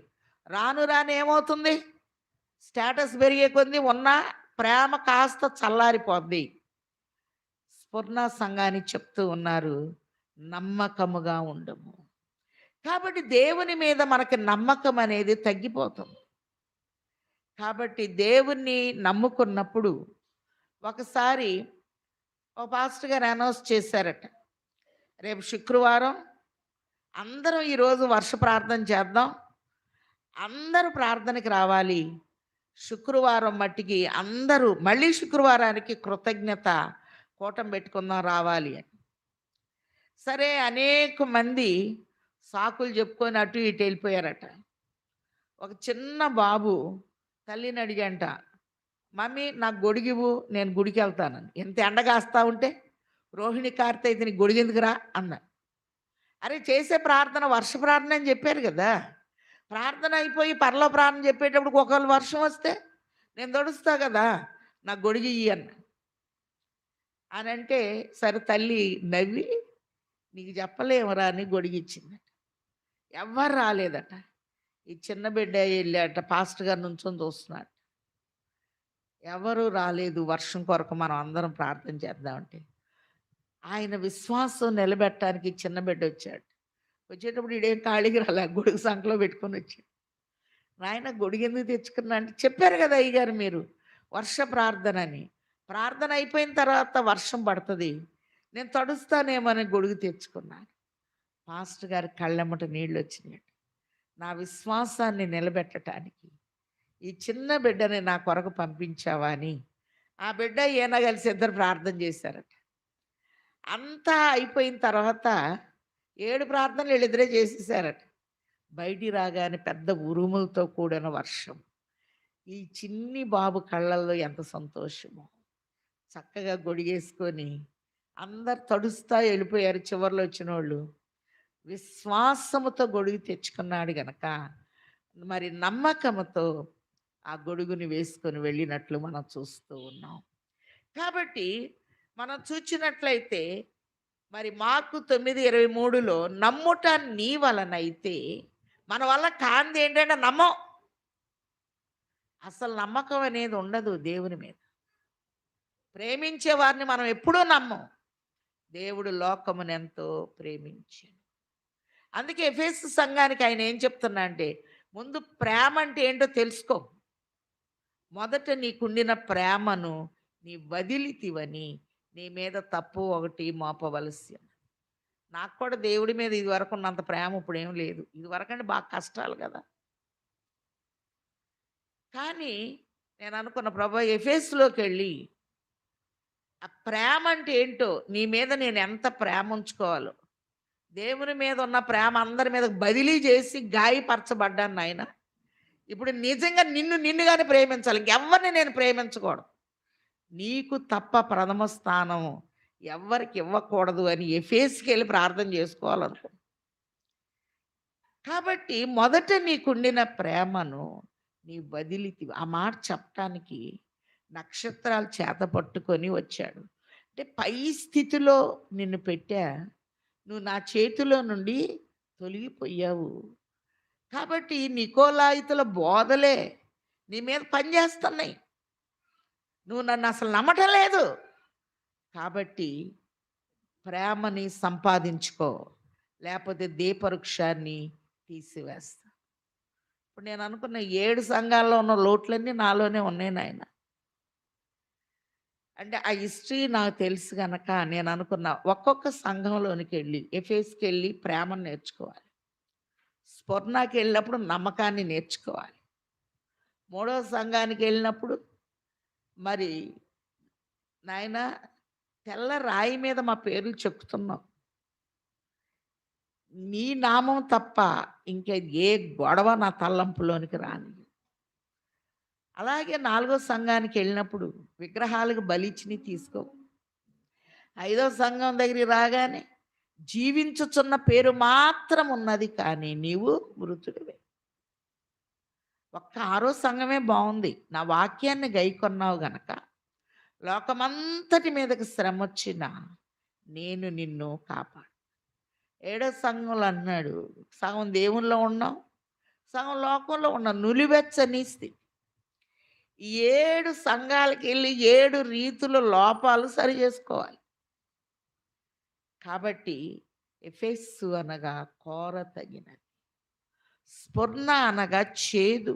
రాను రాను ఏమవుతుంది, స్టేటస్ పెరిగే కొద్దీ ఉన్న ప్రేమ కాస్త చల్లారిపోద్ది. స్ఫురణ సంఘాన్ని చెప్తూ ఉన్నారు, నమ్మకముగా ఉండము. కాబట్టి దేవుని మీద మనకి నమ్మకం అనేది తగ్గిపోతుంది. కాబట్టి దేవుణ్ణి నమ్ముకున్నప్పుడు ఒకసారి ఒక పాస్టర్ గారు అనౌన్స్ చేశారట, రేపు శుక్రవారం అందరం ఈరోజు వర్ష ప్రార్థన చేద్దాం, అందరూ ప్రార్థనకి రావాలి, శుక్రవారం మట్టికి అందరూ మళ్ళీ శుక్రవారానికి కృతజ్ఞత కూటం పెట్టుకుందాం రావాలి అని. సరే, అనేక మంది సాకులు చెప్పుకొని అటు ఇటు వెళ్ళిపోయారట. ఒక చిన్న బాబు తల్లిని అడిగంట, మమ్మీ నాకు గొడుగివు, నేను గుడికి వెళ్తానని. ఎంత ఎండగాస్తా ఉంటే రోహిణి కార్తె నీ గొడుగెందుకురా అన్న. అరే, చేసే ప్రార్థన వర్ష ప్రార్థన అని చెప్పారు కదా, ప్రార్థన అయిపోయి పరలో ప్రార్థన చెప్పేటప్పుడు ఒకవేళ వర్షం వస్తే నేను తడుస్తా కదా, నాకు గొడుగు ఇయ్యి అన్న. అని అంటే సరే తల్లి నవ్వి, నీకు చెప్పలేమురా అని గొడిగిచ్చిందట. ఎవ్వరు రాలేదట. ఈ చిన్న బిడ్డ వెళ్ళాట, పాస్టర్ గారు నుంచొని చూస్తున్నాడు, ఎవరు రాలేదు. వర్షం కొరకు మనం అందరం ప్రార్థన చేద్దామంటే ఆయన విశ్వాసం నిలబెట్టడానికి చిన్న బిడ్డ వచ్చాడు. వచ్చేటప్పుడు ఇడేం ఖాళీకి రాలే, గొడుగు సంకలో పెట్టుకొని వచ్చాడు. నాయన గొడుగు ఎందుకు తెచ్చుకున్నా అంటే, చెప్పారు కదా అయ్యగారు మీరు వర్ష ప్రార్థన అని, ప్రార్థన అయిపోయిన తర్వాత వర్షం పడుతుంది, నేను తడుస్తానేమని గొడుగు తెచ్చుకున్నాను. పాస్టర్ గారి కళ్ళెమ్మట నీళ్ళు వచ్చినాయి. నా విశ్వాసాన్ని నిలబెట్టడానికి ఈ చిన్న బిడ్డని నా కొరకు పంపించావా అని ఆ బిడ్డ ఈయన కలిసి ఇద్దరు ప్రార్థన చేశారట. అంతా అయిపోయిన తర్వాత 7 ప్రార్థనలు వీళ్ళిద్దరే చేసేసారట. బయటికి రాగానే పెద్ద ఉరుములతో కూడిన వర్షం. ఈ చిన్ని బాబు కళ్ళల్లో ఎంత సంతోషమో. చక్కగా గొడిగేసుకొని అందరు తడుస్తా వెళ్ళిపోయారు. చివర్లో వచ్చిన వాళ్ళు విశ్వాసముతో గొడుగు తెచ్చుకున్నాడు గనక మరి నమ్మకముతో ఆ గొడుగుని వేసుకొని వెళ్ళినట్లు మనం చూస్తూ ఉన్నాం. కాబట్టి మనం చూచినట్లయితే మరి మార్కు 9:23లో నమ్ముట నీ వలనైతే, మన వల్ల కాంది ఏంటంటే నమ్మం. అసలు నమ్మకం అనేది ఉండదు దేవుని మీద. ప్రేమించే వారిని మనం ఎప్పుడూ నమ్మం. దేవుడు లోకమునెంతో ప్రేమించాడు. అందుకే ఎఫెసు సంఘానికి ఆయన ఏం చెప్తున్నా అంటే, ముందు ప్రేమ అంటే ఏంటో తెలుసుకో. మొదట నీకుండిన ప్రేమను నీ వదిలితివని నీ మీద తప్పు ఒకటి మోపవలసి. నాకు కూడా దేవుడి మీద ఇదివరకు ఉన్నంత ప్రేమ ఇప్పుడు ఏం లేదు. ఇదివరకు అంటే బాగా కష్టాలు కదా. కానీ నేను అనుకున్న, ప్రభా ఎఫెసులోకి వెళ్ళి ఆ ప్రేమ అంటే ఏంటో, నీ మీద నేను ఎంత ప్రేమ ఉంచుకోవాలో, దేవుని మీద ఉన్న ప్రేమ అందరి మీద బదిలీ చేసి గాయపరచబడ్డాను నాయన. ఇప్పుడు నిజంగా నిన్నుగానే ప్రేమించాలి, ఇంకెవ్వరిని నేను ప్రేమించకూడదు, నీకు తప్ప ప్రథమ స్థానం ఎవ్వరికి ఇవ్వకూడదు అని ఎఫెసుకి వెళ్ళి ప్రార్థన చేసుకోవాలనుకో. కాబట్టి మొదట నీకుండిన ప్రేమను నీ వదిలితి. ఆ మాట చెప్పటానికి నక్షత్రాలు చేత పట్టుకొని వచ్చాడు. అంటే పై స్థితిలో నిన్ను పెట్టా, నువ్వు నా చేతిలో నుండి తొలగిపోయావు. కాబట్టి నికోలాయితుల బోధలే నీ మీద పనిచేస్తున్నాయి. నువ్వు నన్ను అసలు నమ్మటం లేదు. కాబట్టి ప్రేమని సంపాదించుకో, లేకపోతే దీపవృక్షాన్ని తీసివేస్తా. ఇప్పుడు నేను అనుకున్న 7 సంఘాల్లో ఉన్న లోట్లన్నీ నాలోనే ఉన్నాయి నాయన. అంటే ఆ హిస్టరీ నాకు తెలుసు గనక నేను అనుకున్నా ఒక్కొక్క సంఘంలోనికి వెళ్ళి ఎఫెస్కి వెళ్ళి ప్రేమను నేర్చుకోవాలి. స్ఫురణకి వెళ్ళినప్పుడు నమ్మకాన్ని నేర్చుకోవాలి. మూడో సంఘానికి వెళ్ళినప్పుడు మరి నాయనా తెల్ల రాయి మీద మా పేర్లు చెక్కుతున్నాం. నీ నామం తప్ప ఇంకా ఏ గొడవ నా తలంపులోనికి రాని. అలాగే నాలుగో సంఘానికి వెళ్ళినప్పుడు విగ్రహాలకు బలిచ్చిని తీసుకో. ఐదో సంఘం దగ్గరికి రాగానే జీవించుచున్న పేరు మాత్రం ఉన్నది కానీ నీవు మృతుడివే. ఒక్క ఆరో సంఘమే బాగుంది. నా వాక్యాన్ని గైకొన్నావు గనక లోకమంతటి మీదకి శ్రమ వచ్చినా నేను నిన్ను కాపాడు. ఏడో సంఘంలో అన్నాడు సగం దేవునిలో ఉన్నాం, సగం లోకంలో ఉన్నాం. నులివెచ్చని స్థితి. ఈ 7 సంఘాలకి వెళ్ళి 7 రీతుల లోపాలు సరి చేసుకోవాలి. కాబట్టి ఎఫెస్సు అనగా కోర తగినది, స్ఫురణ అనగా చేదు.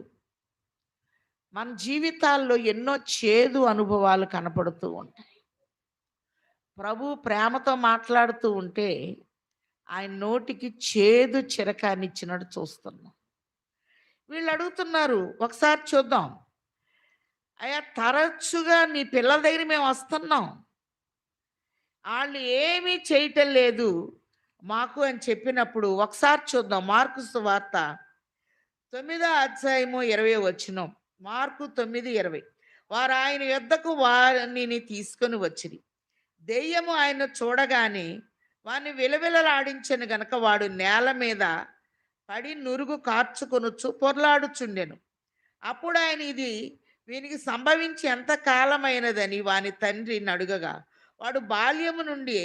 మన జీవితాల్లో ఎన్నో చేదు అనుభవాలు కనపడుతూ ఉంటాయి. ప్రభు ప్రేమతో మాట్లాడుతూ ఉంటే ఆయన నోటికి చేదు చిరకానిచ్చినట్టు చూస్తున్నాం. వీళ్ళు అడుగుతున్నారు, ఒకసారి చూద్దాం అయ్యా, తరచుగా నీ పిల్లల దగ్గర మేము వస్తున్నాం, వాళ్ళు ఏమీ చేయటం లేదు మాకు అని చెప్పినప్పుడు ఒకసారి చూద్దాం. మార్కు సువార్త 9వ అధ్యాయము 20వ వచనం. మార్కు 9:20. వారు ఆయన యొద్దకు వారిని తీసుకొని వచ్చిరి. దెయ్యము ఆయన చూడగానే వారిని విలవిలలాడించెను గనక వాడు నేల మీద పడి నురుగు కార్చుకొనుచు పొర్లాడుచుండెను. అప్పుడు ఆయన ఇది వీనికి సంభవించి ఎంత కాలమైనదని వాని తండ్రిని అడుగగా వాడు బాల్యము నుండి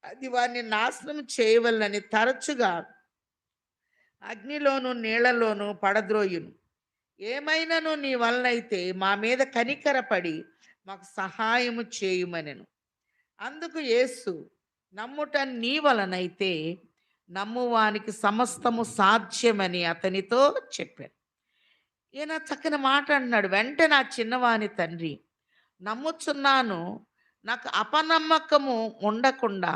అది వారిని నాశనం చేయవలనని తరచుగా అగ్నిలోను నీళ్లలోను పడద్రోయును. ఏమైనాను నీ వలనైతే మా మీద కనికరపడి మాకు సహాయము చేయుమనెను. అందుకు యేసు, నమ్ముట నీ వలనైతే నమ్మువానికి సమస్తము సాధ్యమని అతనితో చెప్పాడు. ఈయన చక్కని మాట అన్నాడు. వెంటనే ఆ చిన్నవాని తండ్రి, నమ్ముచున్నాను, నాకు అపనమ్మకము ఉండకుండా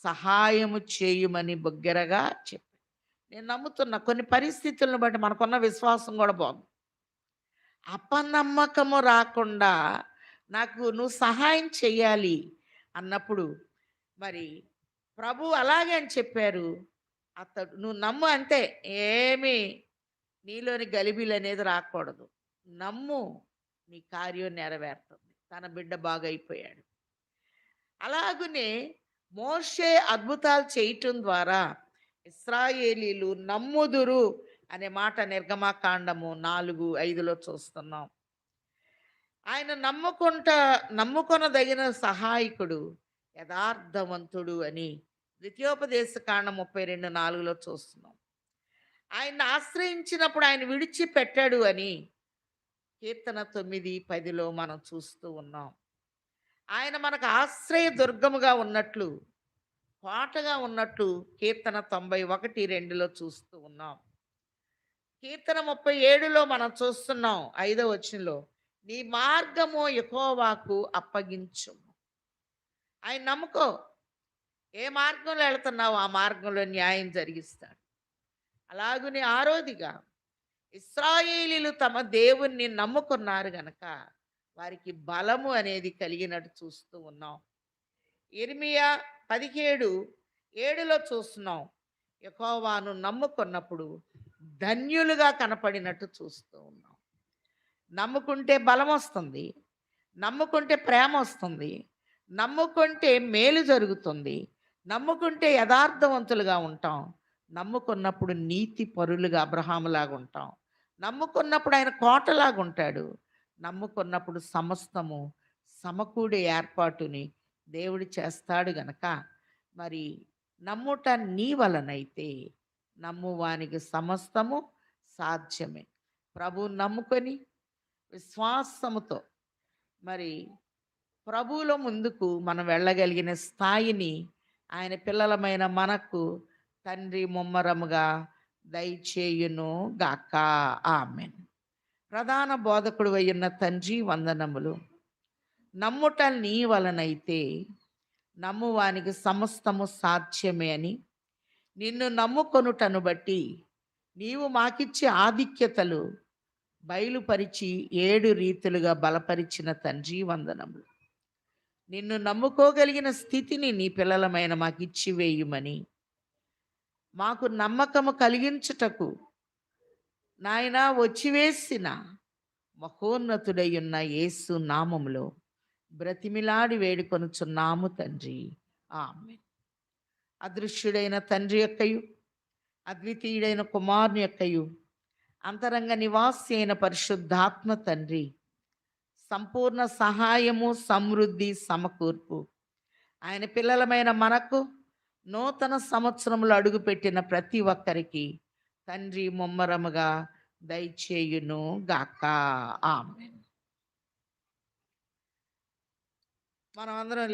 సహాయము చేయుమని బొగ్గరగా చెప్పాడు. నేను నమ్ముతున్నా కొన్ని పరిస్థితులను బట్టి మనకున్న విశ్వాసం కూడా బాగుంది. అపనమ్మకము రాకుండా నాకు నువ్వు సహాయం చెయ్యాలి అన్నప్పుడు మరి ప్రభు అలాగే అని చెప్పారు. అతడు నువ్వు నమ్ము అంతే, ఏమీ నీలోని గలిబిలు అనేది రాకూడదు. నమ్ము, నీ కార్యం నెరవేరుతుంది. తన బిడ్డ బాగైపోయాడు. అలాగనే మోషే అద్భుతాలు చేయటం ద్వారా ఇశ్రాయేలీలు నమ్ముదురు అనే మాట నిర్గమాకాండము 4:5లో చూస్తున్నాం. ఆయన నమ్ముకొనదగిన సహాయకుడు, యథార్థవంతుడు అని ద్వితీయోపదేశ కాండం 32:4లో చూస్తున్నాం. ఆయన ఆశ్రయించినప్పుడు ఆయన విడిచిపెట్టాడు అని కీర్తన 9:10లో మనం చూస్తూ ఉన్నాం. ఆయన మనకు ఆశ్రయ దుర్గముగా ఉన్నట్లు, కోటగా ఉన్నట్లు కీర్తన 91:2లో చూస్తూ ఉన్నాం. కీర్తన 37లో మనం చూస్తున్నాం 5వ వచనంలో, నీ మార్గము యెహోవాకు అప్పగించు. ఆయన నమ్ముకో, ఏ మార్గంలో వెళుతున్నావు ఆ మార్గంలో న్యాయం జరిగిస్తాడు. అలాగనే ఆరోదిగా ఇశ్రాయేలీలు తమ దేవుణ్ణి నమ్ముకున్నారు గనక వారికి బలము అనేది కలిగినట్టు చూస్తూ ఉన్నాం. ఇర్మియా 17:7లో చూస్తున్నాం, యెహోవాను నమ్ముకున్నప్పుడు ధన్యులుగా కనపడినట్టు చూస్తూ ఉన్నాం. నమ్ముకుంటే బలం వస్తుంది, నమ్ముకుంటే ప్రేమ వస్తుంది, నమ్ముకుంటే మేలు జరుగుతుంది, నమ్ముకుంటే యథార్థవంతులుగా ఉంటాం, నమ్ముకున్నప్పుడు నీతి పరులుగా అబ్రహాములాగా ఉంటాం, నమ్ముకున్నప్పుడు ఆయన కోటలాగా ఉంటాడు, నమ్ముకున్నప్పుడు సమస్తము సమకూడే ఏర్పాటుని దేవుడు చేస్తాడు గనక మరి నమ్ముట నీ వలనైతే నమ్మువానికి సమస్తము సాధ్యమే. ప్రభు నమ్ముకొని విశ్వాసముతో మరి ప్రభువులో ముందుకు మనం వెళ్ళగలిగిన స్థాయిని ఆయన పిల్లలమైన మనకు తండ్రి ముమ్మరముగా దయచేయును గాక. ఆమెన్. ప్రధాన బోధకుడు అయ్యున్న తండ్రి వందనములు. నమ్ముట నీ వలనైతే నమ్మువానికి సమస్తము సాధ్యమే అని నిన్ను నమ్ముకొనుటను బట్టి నీవు మాకిచ్చే ఆధిక్యతలు బయలుపరిచి 7 రీతులుగా బలపరిచిన తండ్రి వందనములు. నిన్ను నమ్ముకోగలిగిన స్థితిని నీ పిల్లలమైన మాకిచ్చి వేయుమని, మాకు నమ్మకము కలిగించుటకు నాయనా వచ్చివేసిన మహోన్నతుడయ్యున్న యేసు నామములో బ్రతిమిలాడి వేడుకొనుచున్నాము తండ్రి. ఆమేన్. అదృశ్యుడైన తండ్రి యొక్కయు అద్వితీయుడైన కుమారుని యొక్కయు అంతరంగ నివాసి అయిన పరిశుద్ధాత్మ తండ్రి సంపూర్ణ సహాయము సమృద్ధి సమకూర్పు ఆయన పిల్లలమైన మనకు నూతన సంవత్సరంలో అడుగుపెట్టిన ప్రతి ఒక్కరికి తండ్రి ముమ్మరముగా దయచేయును గాక. ఆమేన్. మనం అందరం